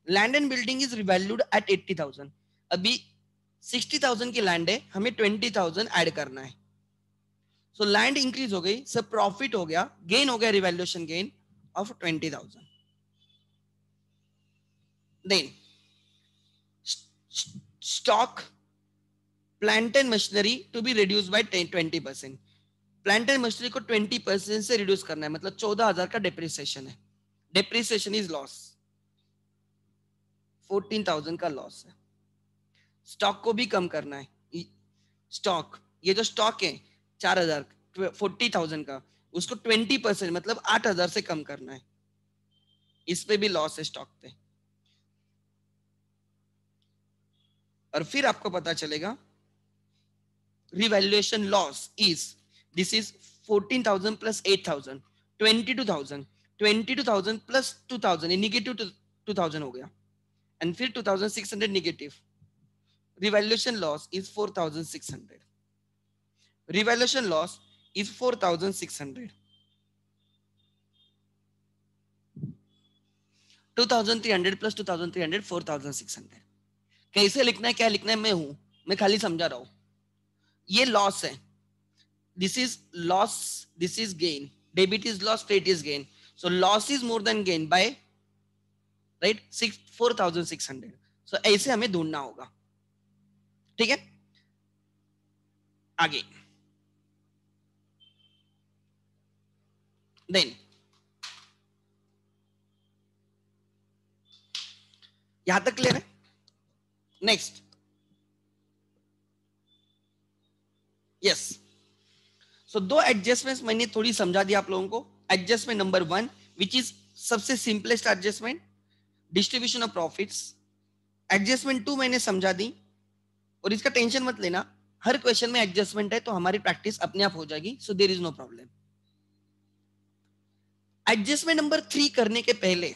land and building is revalued at 80,000. अभी 60,000 की लैंड है, हमें 20,000 ऐड करना है. सो लैंड इंक्रीज हो गई, सब प्रॉफिट हो गया, गेन हो गया, revaluation gain of 20,000. Then stock, plant and machinery to be reduce by 20%. Plant and machinery को 20% से रिड्यूस करना है, मतलब 14,000 का डेप्रिसिएशन है. डेप्रिसिएशन इज लॉस, 14,000 का लॉस है. स्टॉक को भी कम करना है. स्टॉक, ये जो स्टॉक है 4,000, 40,000 का, उसको 20% मतलब 8,000 से कम करना है. इस पे भी लॉस है स्टॉक पे. और फिर आपको पता चलेगा revaluation loss is, this is 14,000 plus 8,000, 22,000, 22,000 plus 2,000, ये निगेटिव 2,000 हो गया, एंड फिर 2,600 negative. Revaluation loss is 4,600. Revaluation loss is 4,600. 2,300 plus 2,300, 4,600. कैसे लिखना है, क्या लिखना है, मैं खाली समझा रहा हूं. ये लॉस है, this is loss, this is gain. Debit is loss, credit is gain. So loss is more then gain by, right, 4,600. सो ऐसे हमें ढूंढना होगा. ठीक है, आगे. देन यहां तक क्लियर है. Next, yes. सो दो एडजस्टमेंट्स मैंने थोड़ी समझा दी आप लोगों को. एडजस्टमेंट नंबर 1 विच इज सबसे simplest adjustment, distribution of profits. Adjustment 2 मैंने समझा दी, और इसका टेंशन मत लेना, हर क्वेश्चन में एडजस्टमेंट है तो हमारी प्रैक्टिस अपने आप हो जाएगी. So there is no problem. Adjustment number 3 करने के पहले,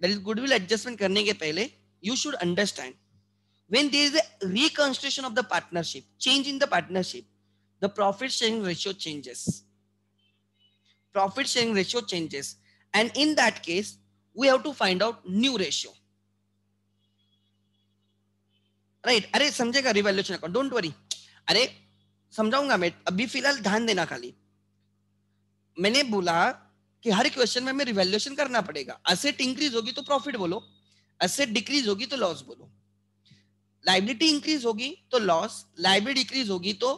दैट इज गुडविल एडजस्टमेंट करने के पहले, you should understand when there is a reconstitution of the partnership, change in the partnership, the profit sharing ratio changes. Profit sharing ratio changes, and in that case we have to find out new ratio, right? अरे समझेगा revaluation account, don't worry. अरे समझाऊंगा मैं, अभी फिलहाल ध्यान देना खाली. मैंने बोला कि हर क्वेश्चन में हमें रिवैल्यूएशन करना पड़ेगा. असेट इंक्रीज होगी तो प्रॉफिट बोलो, असेट डिक्रीज होगी तो लॉस बोलो. लाइबिलिटी इंक्रीज होगी तो लॉस, लाइबिलिटी डिक्रीज होगी तो,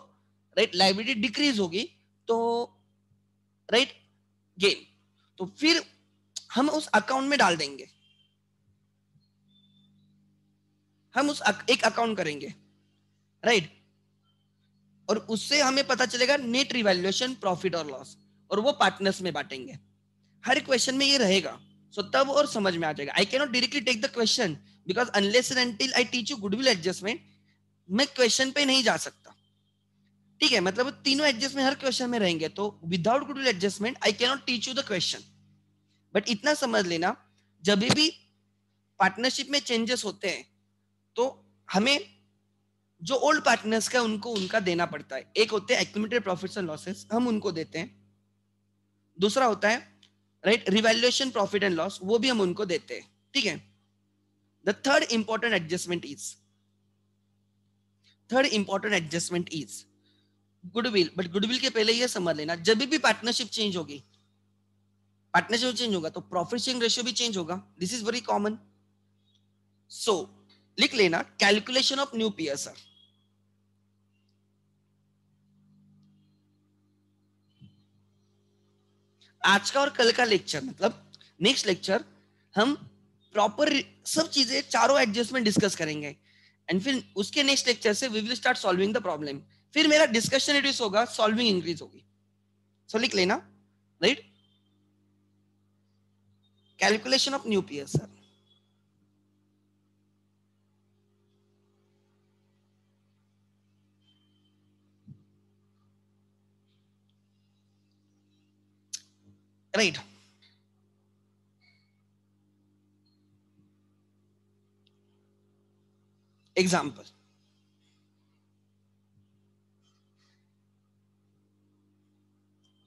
राइट, लाइबिलिटी डिक्रीज होगी तो, राइट, गेन. तो फिर हम उस अकाउंट में डाल देंगे, हम उस एक अकाउंट करेंगे, राइट, और उससे हमें पता चलेगा नेट रिवैल्यूएशन, प्रॉफिट और लॉस, और वो पार्टनर्स में बांटेंगे. हर क्वेश्चन में ये रहेगा. सो तब और समझ में आ जाएगा. I can not directly take the question because unless and until I teach you goodwill adjustment, मैं क्वेश्चन पे नहीं जा सकता. ठीक है, मतलब तीनों एडजस्टमेंट हर क्वेश्चन में रहेंगे, तो without goodwill adjustment I can not teach you the question. But इतना समझ लेना, जब भी पार्टनरशिप में चेंजेस होते हैं तो हमें जो ओल्ड पार्टनर्स का उनको उनका देना पड़ता है. एक होते हैं एक्यूमुलेटेड प्रॉफिट्स एंड लॉसेस, हम उनको देते हैं. दूसरा होता है, right, revaluation profit and loss, वो भी हम उनको देते हैं. ठीक है. The third important adjustment is third important adjustment is goodwill. But goodwill के पहले ये समझ लेना, जब भी पार्टनरशिप चेंज होगी, पार्टनरशिप चेंज होगा तो प्रॉफिट शेयरिंग रेशियो भी चेंज होगा. This is very common. So लिख लेना कैलकुलेशन ऑफ न्यू पीएसआर. आज का और कल का लेक्चर, मतलब नेक्स्ट लेक्चर हम प्रॉपर सब चीजें चारों एडजस्टमेंट डिस्कस करेंगे. एंड फिर उसके नेक्स्ट लेक्चर से we will start solving the problem. फिर मेरा डिस्कशन रिड्यूस होगा, सॉल्विंग इंक्रीज होगी. सो लिख लेना, right, calculation of new PSR. Right. Example,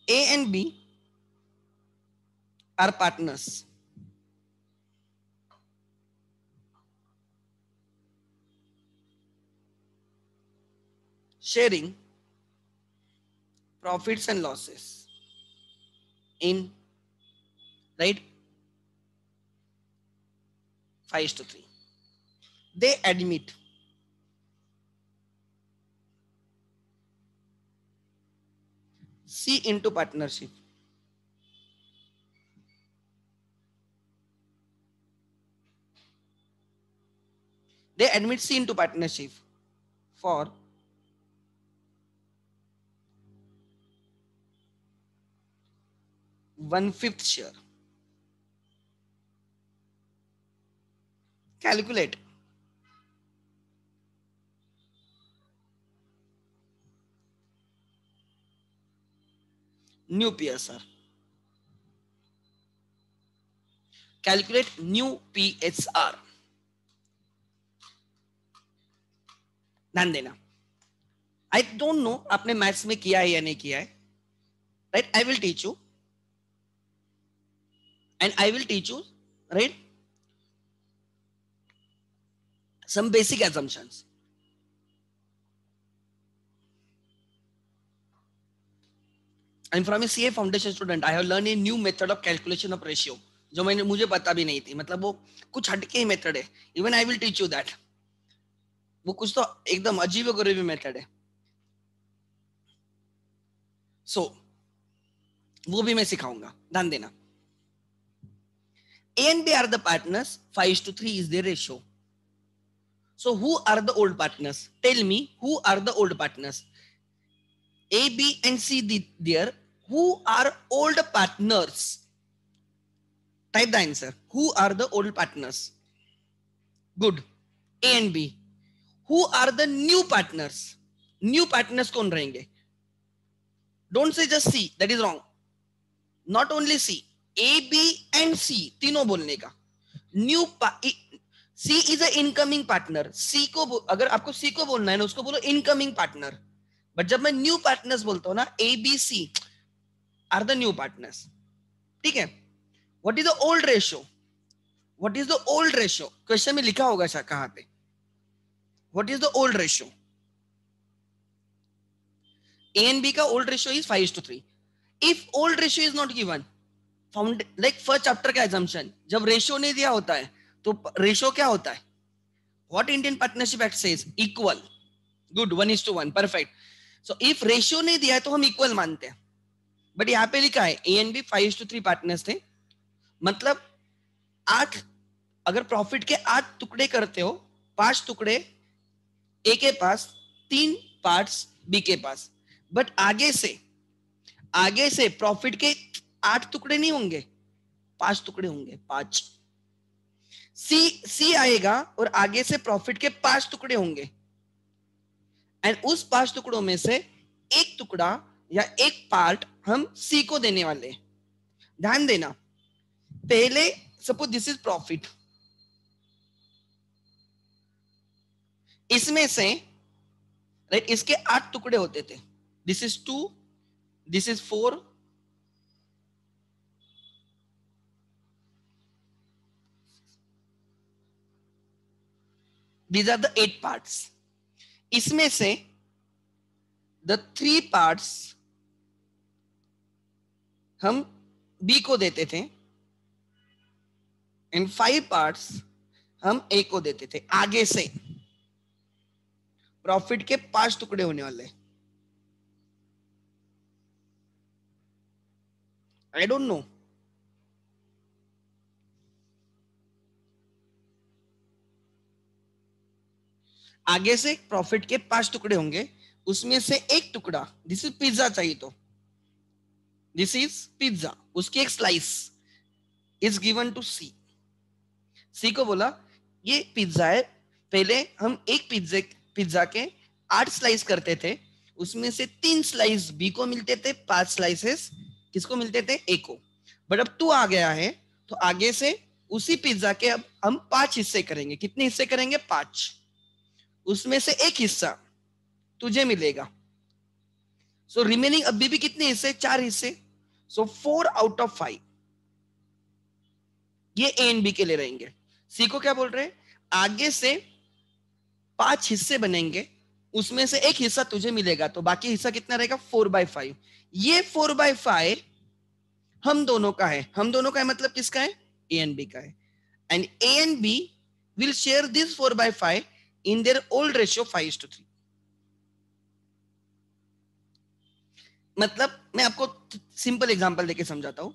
A and B are partners. Sharing profits and losses in, right, 5:3. They admit C into partnership. They admit C into partnership for 1/5 share. Calculate new PSR. Calculate new PSR. ध्यान देना. I don't know आपने maths में किया है या नहीं किया है. Right, I will teach you and I will teach you, right, some basic assumptions. I'm from a CA foundation student. I have learned a new method of calculation of ratio, जो मुझे पता भी नहीं थी. मतलब वो कुछ हटके ही मेथड है. Even I will teach you that. वो कुछ तो एकदम अजीब गरीब मेथड है. सो वो भी मैं सिखाऊंगा, ध्यान देना. A and B are the partners. 5:3 is their ratio. So who are the old partners? Tell me who are the old partners. A, B and C there. Who are old partners? Type the answer. Who are the old partners? Good. A and B. Who are the new partners? New partners कौन रहेंगे? Don't say just C. That is wrong. Not only C. A, B and C तीनों बोलने का. New C is a incoming partner. C को अगर आपको C को बोलना है ना, उसको बोलो incoming partner. बट जब मैं न्यू पार्टनर्स बोलता हूँ ना, A, B, C are the new partners. ठीक है. What is the old ratio? What is the old ratio? Question में लिखा होगा कहां पे. What is the old ratio? A and B का old ratio is 5:3. If old ratio is not given, found like first chapter का assumption, जब ratio नहीं दिया होता है तो रेशियो क्या होता है? What Indian partnership act says? Equal. Good. 1:1. Perfect. So if ratio नहीं दिया है तो हम इक्वल मानते हैं. बट यहाँ पे लिखा है A and B 5:3 पार्टनर्स थे. मतलब 8, अगर प्रॉफिट के 8 टुकड़े करते हो, 5 टुकड़े ए के पास, 3 पार्ट्स बी के पास. बट आगे से प्रॉफिट के 8 टुकड़े नहीं होंगे, 5 टुकड़े होंगे. 5 सी आएगा और आगे से प्रॉफिट के 5 टुकड़े होंगे. एंड उस 5 टुकड़ों में से एक टुकड़ा या एक पार्ट हम सी को देने वाले हैं. ध्यान देना, पहले सपोज दिस इज प्रॉफिट. इसमें से, राइट, इसके 8 टुकड़े होते थे. This is 2, this is 4, these are the 8 parts. इसमें से द 3 पार्ट्स हम बी को देते थे एंड 5 पार्ट्स हम ए को देते थे। आगे से प्रॉफिट के 5 टुकड़े होने वाले। आई डोंट नो, आगे से प्रॉफिट के 5 टुकड़े होंगे, उसमें से एक टुकड़ा, दिस इज पिज्जा चाहिए तो दिस इज पिज्जा, उसकी एक स्लाइस इज गिवन टू सी। सी को बोला ये पिज्जा है, पहले हम एक पिज्जा के 8 स्लाइस करते थे, उसमें से 3 स्लाइस बी को मिलते थे, 5 स्लाइसेस किसको मिलते थे, ए को। बट अब तू आ गया है तो आगे से उसी पिज्जा के अब हम 5 हिस्से करेंगे। कितने हिस्से करेंगे, 5। उसमें से एक हिस्सा तुझे मिलेगा। सो रिमेनिंग अभी भी कितने हिस्से, 4 हिस्से। सो 4 आउट ऑफ 5 ये ए एंड बी के लिए रहेंगे। सी को क्या बोल रहे हैं, आगे से 5 हिस्से बनेंगे, उसमें से एक हिस्सा तुझे मिलेगा, तो बाकी हिस्सा कितना रहेगा, 4/5। ये 4/5 हम दोनों का है। हम दोनों का है मतलब किसका है, ए एंड बी का है। And A and B will share this 4/5 in their old ratio 5:3। मतलब मैं आपको सिंपल एग्जांपल देके समझाता हूं।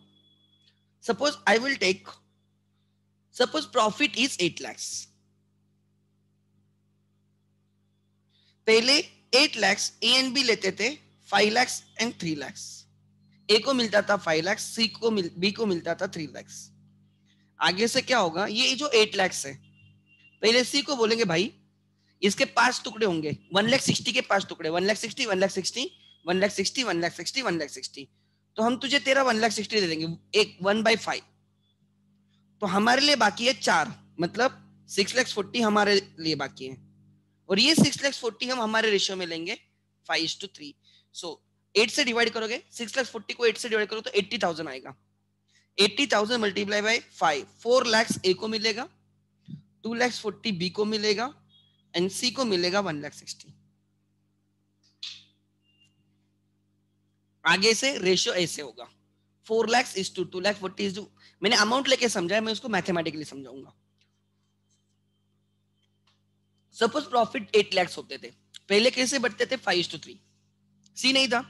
Suppose I will take, suppose profit is 8 lakhs। पहले 8 lakhs ए एंड बी लेते थे, 5 lakhs एंड 3 lakhs। ए को मिलता था 5 lakhs, सी को बी को मिलता था 3 lakhs। आगे से क्या होगा, ये जो 8 lakhs है, पहले सी को बोलेंगे भाई इसके 5 टुकड़े होंगे, 1,60,000 के 5 टुकड़े, 1,60,000, 1,60,000, 1,60,000, 1,60,000, 1,60,000। तो हम तुझे तेरा 1,60,000 दे देंगे, एक 1/5। तो हमारे लिए बाकी है 4, मतलब 6,40,000 हमारे लिए बाकी है, और ये 6,40,000 हम हमारे रेशियो में लेंगे 5:3। सो 8 से डिवाइड करोगे, 6,40,000 को 8 से डिवाइड करो तो 80,000 आएगा। 80,000 मल्टीप्लाई बाय 5, 4 lakhs ए को मिलेगा, 2,40,000 बी को मिलेगा एंड सी को मिलेगा 1,60,000। आगे से रेशियो ऐसे होगा, 4 lakhs is to 2,40,000 is to, मैंने अमाउंट लेके समझाया, मैं उसको मैथमेटिकली समझाऊंगा। सपोज प्रॉफिट 8 lakhs होते थे, पहले कैसे बढ़ते थे, 5:3। सी नहीं था,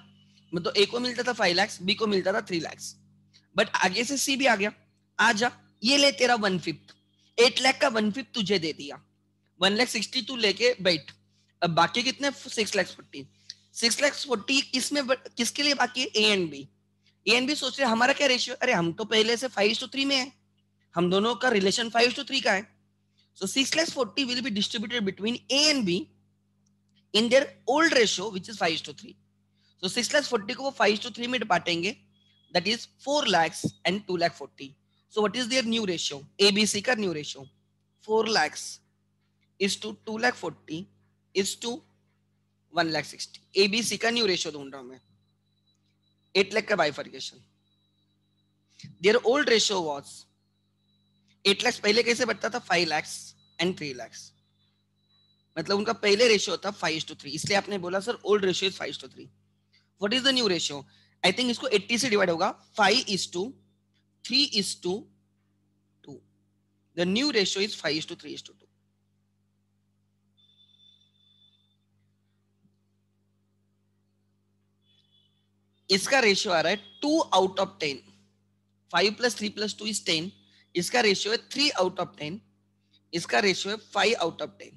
मतलब ए को मिलता था 5 lakhs, बी को मिलता था 3 lakhs। बट आगे से सी भी आ गया, आ जा ये ले तेरा 1/5, 8 लाख का 1/5 तुझे दे दिया, 1,60,000 तू लेके बैठ। अब बाकी कितने, 6,40,000। 6,40,000 इसमें किसके लिए बाकी है, A and B. A and B सोच रहे हमारा क्या रेशियो, अरे हम तो पहले से 5:3 में है, हम दोनों का रिलेशन 5:3 का है। सो 6,40,000 will be distributed between A and B in their old ratio which is 5:3। सो 6,40,000 को वो 5:3 में बांटेंगे, that is 4 lakhs and 2,40,000. So what is their new ratio? ABC का new ratio 4 lakhs is to 2,40,000 is to 1,60,000. ABC का new ratio ढूंढ रहा हूं मैं, 8 lakh का bifurcation. Their old ratio was 8 lakhs, पहले कैसे बढ़ता था, 5 lakhs and 3 lakhs, मतलब उनका पहले रेशियो था 5:3, इसलिए आपने बोला sir old ratio is 5:3। What is the new ratio, I think इसको 80 से डिवाइड होगा, 5:3:2। The new ratio is 5:3:2। इसका रेशियो आ रहा है 2 आउट ऑफ 10। 5 + 3 + 2 इज 10। इसका रेशियो है 3 आउट ऑफ 10। इसका रेशियो है 5 out of 10।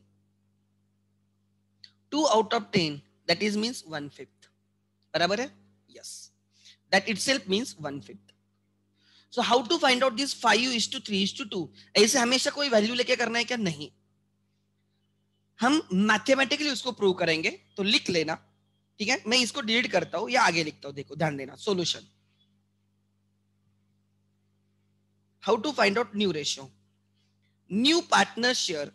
2 out of 10 that is means 1/5, बराबर है, yes, that itself means 1/5। So how to find out this 5:3:2? ऐसे हमेशा कोई वैल्यू लेके करना है क्या, नहीं, हम मैथमेटिकली उसको प्रूव करेंगे। तो लिख लेना, ठीक है, मैं इसको डिलीट करता हूं या आगे लिखता हूं, देखो ध्यान देना। Solution, how to find out new ratio, new partner share,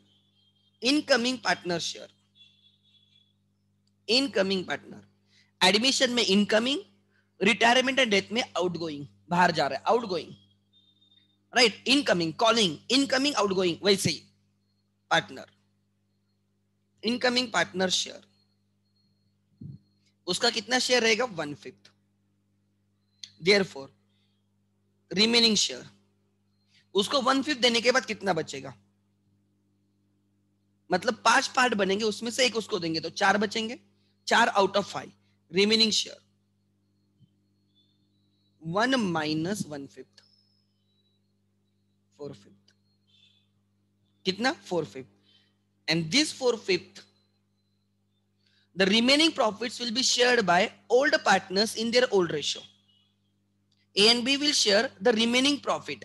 incoming partner share, incoming partner, admission में इनकमिंग, रिटायरमेंट एंड डेथ में आउटगोइंग, बाहर जा रहा है, outgoing, right, incoming, calling, incoming, outgoing, वैसे ही पार्टनर, इनकमिंग पार्टनर शेयर, उसका कितना शेयर रहेगा? 1/5। देयरफॉर रिमेनिंग शेयर, उसको 1/5 देने के बाद कितना बचेगा? मतलब 5 पार्ट बनेंगे, उसमें से एक उसको देंगे तो 4 बचेंगे। 4 out of 5 remaining share, 1 minus 1/5, 4/5। कितना? 4/5। And this 4/5, the remaining profits will be shared by old partners in their old ratio. A and B will share the remaining profit,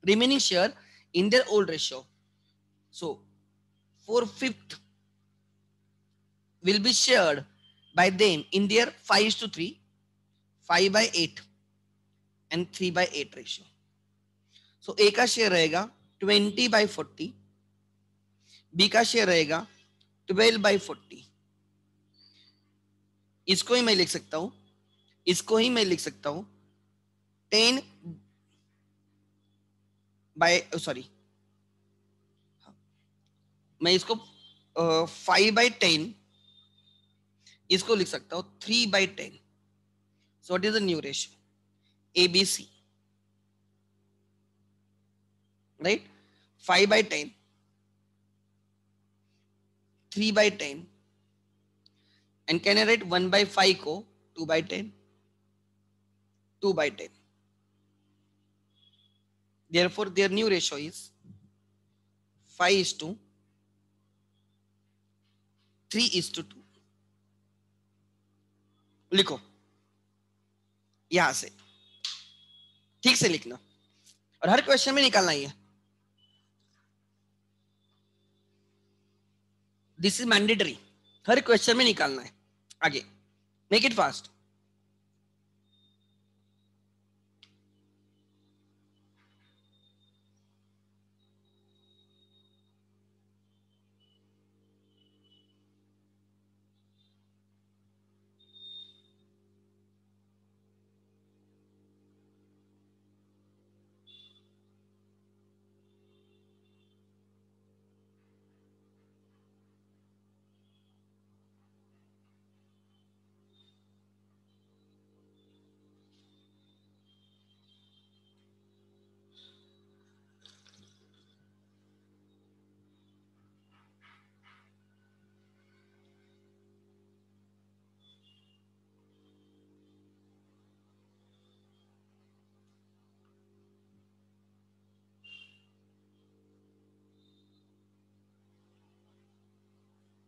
remaining share in their old ratio. So 4/5 will be shared by them in their 5:3, 5/8 and 3/8 ratio. So A का share रहेगा 20/40, B का share रहेगा 12/40। इसको ही मैं लिख सकता हूं, इसको ही मैं लिख सकता हूं 10 बाय, सॉरी, मैं इसको 5/10, इसको लिख सकता हूं 3/10। So what is the new ratio? ABC, right? 5/10, 3/10, and can I write 1/5 को 2/10, 2/10? Therefore their new ratio is 5:3:2। लिखो यहां से, ठीक से लिखना, और हर क्वेश्चन में निकालना ही है। This is mandatory, her question में निकालना है। आगे make it fast.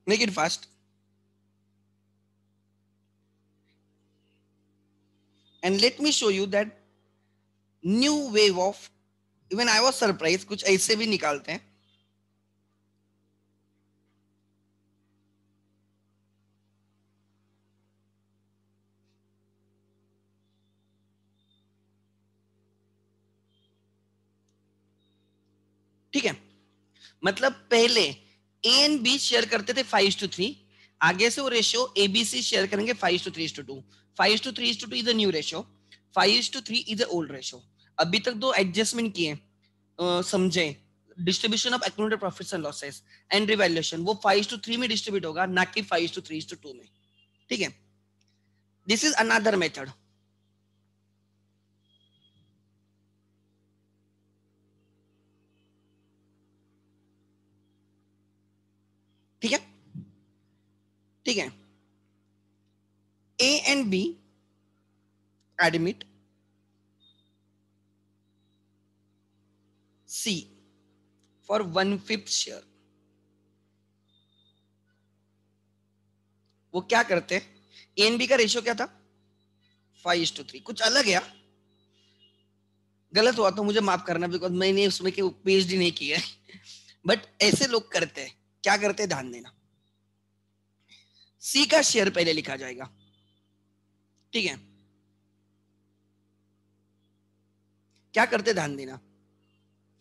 Make it fast. And let me show you that new wave of, even I was surprised, कुछ ऐसे भी निकालते हैं। ठीक है, मतलब पहले ए एंड बी शेयर करते थे 5:3, आगे से वो रेशियो एबीसी शेयर करेंगे 5:3:2। 5:3:2 is the new ratio, 5:3 is the old ratio. अभी तक दो एडजस्टमेंट किए, समझे, distribution of accumulated profits and losses and revaluation, वो 5:3 में डिस्ट्रीब्यूट होगा, ना कि 5:3:2 में। ठीक है, दिस इज अनदर मेथड। ठीक है, ठीक है, A and B admit C for 1/5 शेयर। वो क्या करते हैं, ए एंड बी का रेशियो क्या था? 5:3। कुछ अलग है, गलत हुआ तो मुझे माफ करना, बिकॉज मैंने उसमें के पीएचडी नहीं किया है। बट ऐसे लोग करते हैं, क्या करते हैं ध्यान देना। सी का शेयर पहले लिखा जाएगा, ठीक है, क्या करते ध्यान देना,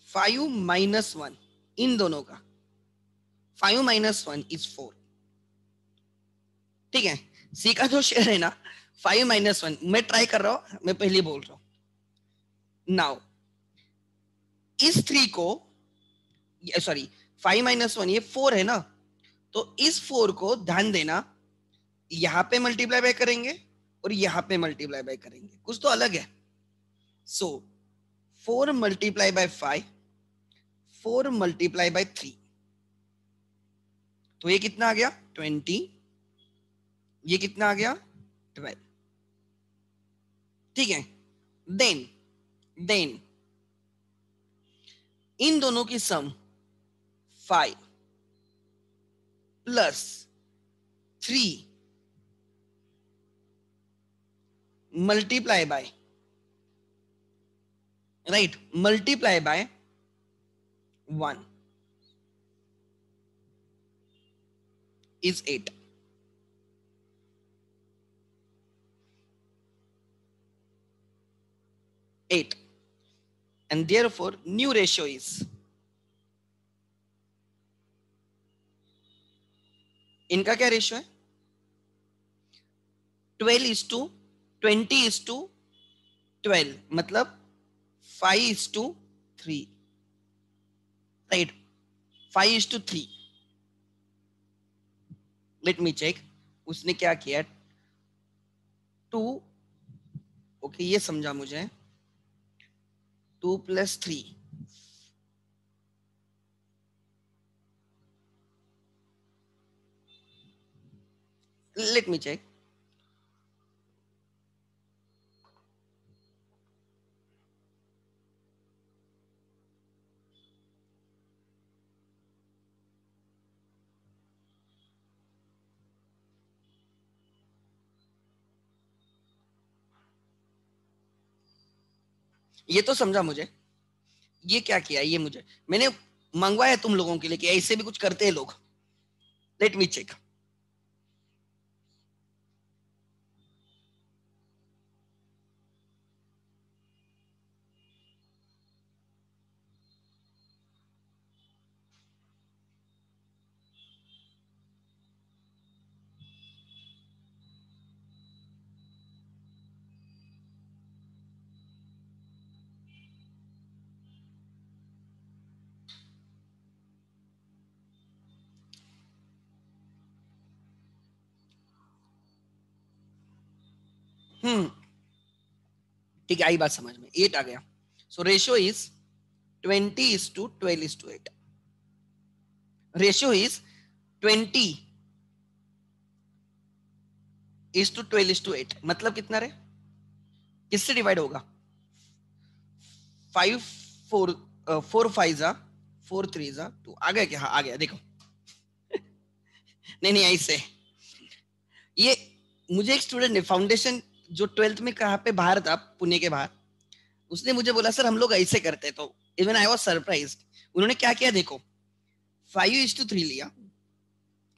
5 - 1, इन दोनों का 5 - 1 इज 4। ठीक है, सी का जो शेयर है ना 5 - 1, मैं ट्राई कर रहा हूं, मैं पहले बोल रहा हूं। नाउ इस 3 को, सॉरी 5 - 1, ये 4 है ना, तो इस 4 को ध्यान देना, यहां पे मल्टीप्लाई बाय करेंगे और यहां पे मल्टीप्लाई बाय करेंगे, कुछ तो अलग है. सो 4 मल्टीप्लाई बाय 5, 4 मल्टीप्लाई बाय 3, तो ये कितना आ गया 20, ये कितना आ गया 12. ठीक है. देन इन दोनों की सम 5 plus 3 multiply by, right, multiply by 1 is 8. And therefore new ratio is, इनका क्या रेशियो है 12:20:12, मतलब 5:3, राइट, 5:3. लेट मी चेक उसने क्या किया 2. ओके ये समझा मुझे 2 + 3, लेट मी चेक. ये तो समझा मुझे, ये क्या किया, ये मुझे मैंने मंगवाया तुम लोगों के लिए कि ऐसे भी कुछ करते हैं लोग. Let me check. ठीक है, आई बात समझ में, 8 आ गया. सो रेशियो इज 20:12:8. रेशियो इज 20:12:8, मतलब कितना रे, किससे डिवाइड होगा 5 4 4 5 जा 4 3 जा 2, आ गया क्या, हाँ आ गया देखो. नहीं ऐसे, ये मुझे एक स्टूडेंट ने फाउंडेशन जो 12th में कहाँ पे बाहर था, पुणे के बाहर, उसने मुझे बोला सर हम लोग ऐसे करते, तो इवन आई वाज सरप्राइज्ड. उन्होंने क्या किया देखो 5:3 लिया,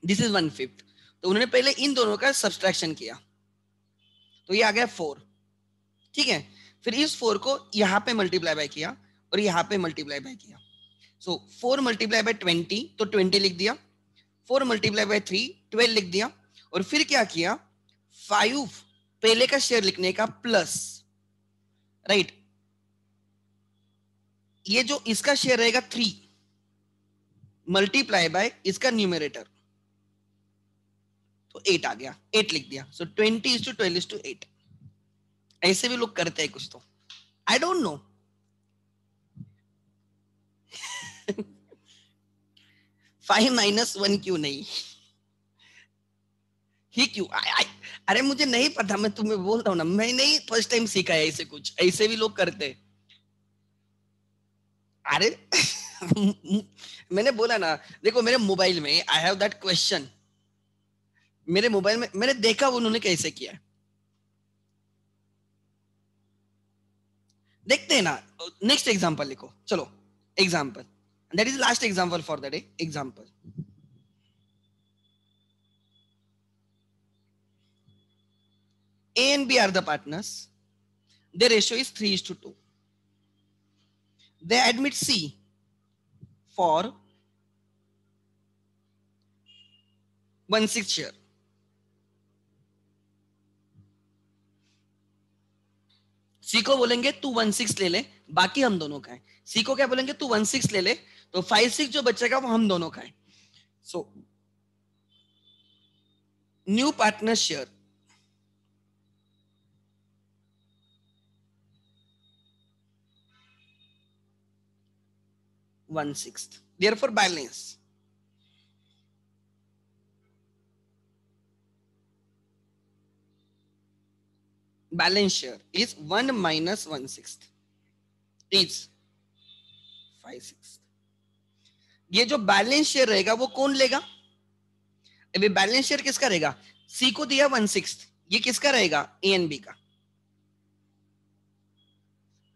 दिस इज 1/5, तो उन्होंने पहले इन दोनों का सब्सट्रैक्शन किया, तो ये आ गया 4. ठीक है, फिर इस 4 को यहाँ पे मल्टीप्लाई बाय किया और यहाँ पे मल्टीप्लाई बाय किया. सो 4 मल्टीप्लाई बाय 20, तो 20 लिख दिया. 4 मल्टीप्लाई बाय 3 12 लिख दिया. और फिर क्या किया 5 पहले का शेयर लिखने का प्लस, राइट, ये जो इसका शेयर रहेगा 3 मल्टीप्लाई बाय इसका न्यूमरेटर, तो 8 आ गया, 8 लिख दिया. सो 20:12:8. ऐसे भी लोग करते हैं कुछ तो, आई डोंट नो. 5 - 1 क्यों नहीं, ही क्यों, अरे मुझे नहीं पता, मैं तुम्हें बोलता हूँ ना, मैं नहीं फर्स्ट टाइम सीखा है ऐसे कुछ, ऐसे भी लोग करते हैं. अरे मैंने बोला ना, देखो मेरे मोबाइल में आई हैव दैट क्वेश्चन, मेरे मोबाइल में मैंने देखा उन्होंने कैसे किया. देखते हैं ना, नेक्स्ट एग्जांपल लिखो, चलो example, that is last example for the day. Example A and B are the partners, their ratio is 3:2. They admit C for 1/6 share. सी को बोलेंगे तू 1/6 ले ले, बाकी हम दोनों का है. सी को क्या बोलेंगे तू 1/6 ले ले, तो 5/6 जो बचेगा वो हम दोनों का है. So new partner share 1/6. Therefore, balance share is 1 minus 1/6 is 5/6. ये जो बैलेंस शेयर रहेगा वो कौन लेगा? अभी बैलेंस शेयर किसका रहेगा? सी को दिया 1/6, ये किसका रहेगा? ए एंड बी का.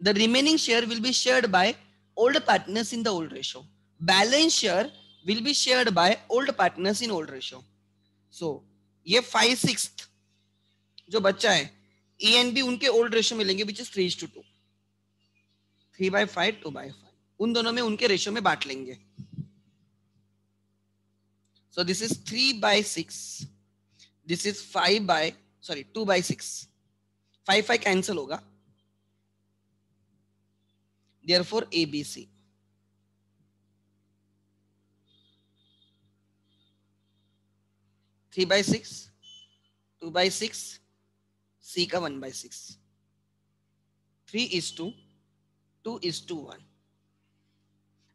The remaining share will be shared by old partners in the old ratio. Balance share will be shared by old partners in old ratio. So ये 5/6 जो बच्चा है ए एंड बी उनके ओल्ड रेशियो में लेंगे, which is 3:2. 3/5, 2/5, उन दोनों में उनके रेशियो में बांट लेंगे. So this is 3/6, this is 2/6. 5 cancel होगा. Therefore ABC. Three by six, 2/6, सी का 1/6. 3:2:1.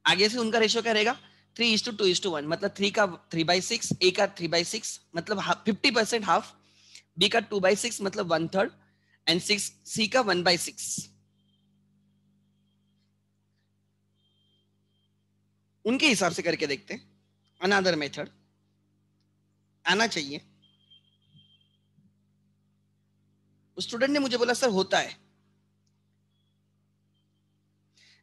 आगे से उनका रेशियो क्या रहेगा? 3:2:1. मतलब 3 का 3/6, ए का 3/6 मतलब 50% हाफ, बी का 2/6 मतलब 1/3 एंड 6 सी का 1/6. उनके हिसाब से करके देखते हैं. अनदर मेथड आना चाहिए. उस स्टूडेंट ने मुझे बोला सर होता है.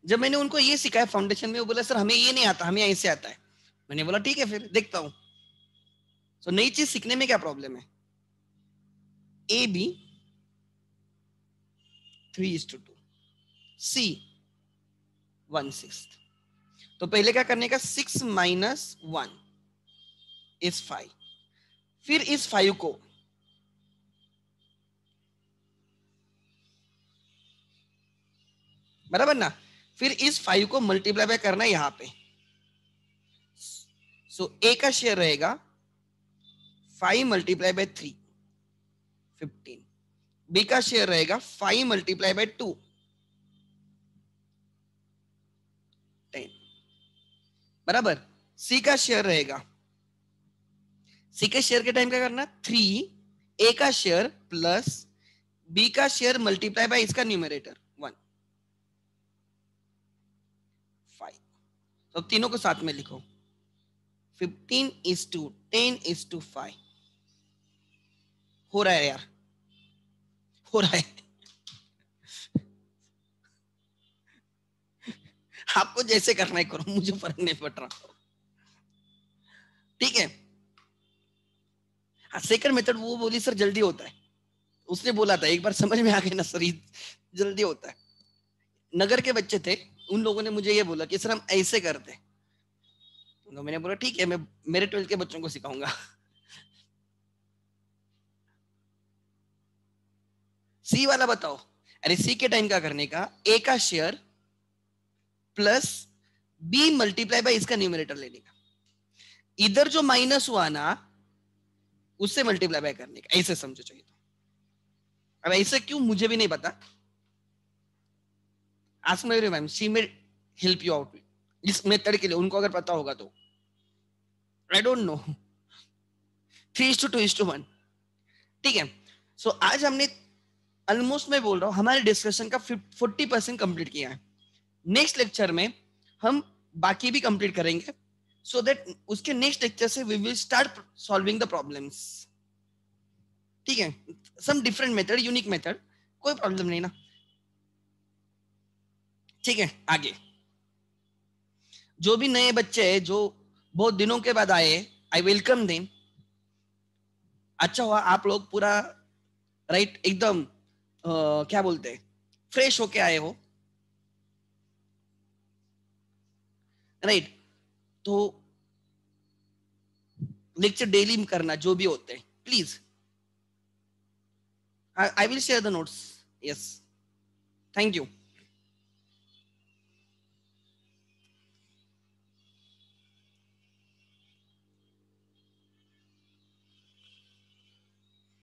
जब मैंने उनको ये सिखाया फाउंडेशन में, वो बोला सर हमें ये नहीं आता, हमें ऐसे आता है. मैंने बोला ठीक है फिर देखता हूं. तो नई चीज सीखने में क्या प्रॉब्लम है? ए बी 3:2, सी 1/6. तो पहले क्या करने का? 6 माइनस 1 इज 5. फिर इस 5 को बराबर ना, फिर इस 5 को मल्टीप्लाई बाय करना है यहां पे. सो ए का शेयर रहेगा 5 मल्टीप्लाई बाय 3, 15. बी का शेयर रहेगा 5 मल्टीप्लाई बाय 2, 10. बराबर. सी का शेयर रहेगा, सी के शेयर के टाइम क्या करना? 3, ए का शेयर प्लस बी का शेयर मल्टीप्लाई बाय इसका न्यूमरेटर 1, 5. तो तीनों को साथ में लिखो. 15:10:5. हो रहा है यार, हो रहा है. आपको जैसे करना है करो, मुझे फर्क नहीं पड़ रहा. ठीक है. सेकंड मेथड वो बोली सर जल्दी होता है. उसने बोला था एक बार, समझ में आ गया ना सर, जल्दी होता है. नगर के बच्चे थे, उन लोगों ने मुझे ये बोला कि सर हम ऐसे करते. तो मैंने बोला ठीक है, मैं मेरे 12th के बच्चों को सिखाऊंगा. सी वाला बताओ. अरे सी के टाइम क्या करने का? ए का share plus B multiply by इसका न्यूमरेटर लेने का. इधर जो माइनस हुआ ना उससे मल्टीप्लाई बाय करने का. ऐसे समझो चाहिए. तो अब ऐसे क्यों मुझे भी नहीं पता. Ask my ma'am, she may help you out इस मेथड के लिए, उनको अगर पता होगा तो. I don't know. 3:2:1. ठीक है. सो आज हमने ऑलमोस्ट, मैं बोल रहा हूं, हमारे डिस्कशन का 40% कंप्लीट किया है. नेक्स्ट लेक्चर में हम बाकी भी कंप्लीट करेंगे, सो दैट उसके नेक्स्ट लेक्चर से we will start solving the problems. ठीक है. Some different method, unique method, कोई प्रॉब्लम नहीं ना. ठीक है. आगे जो भी नए बच्चे हैं जो बहुत दिनों के बाद आए, आई वेलकम देम. अच्छा हुआ आप लोग पूरा राइट एकदम क्या बोलते हैं, फ्रेश होके आए हो. राइट. तो लेक्चर डेली करना जो भी होते हैं please. I will share the notes. Yes. Thank you.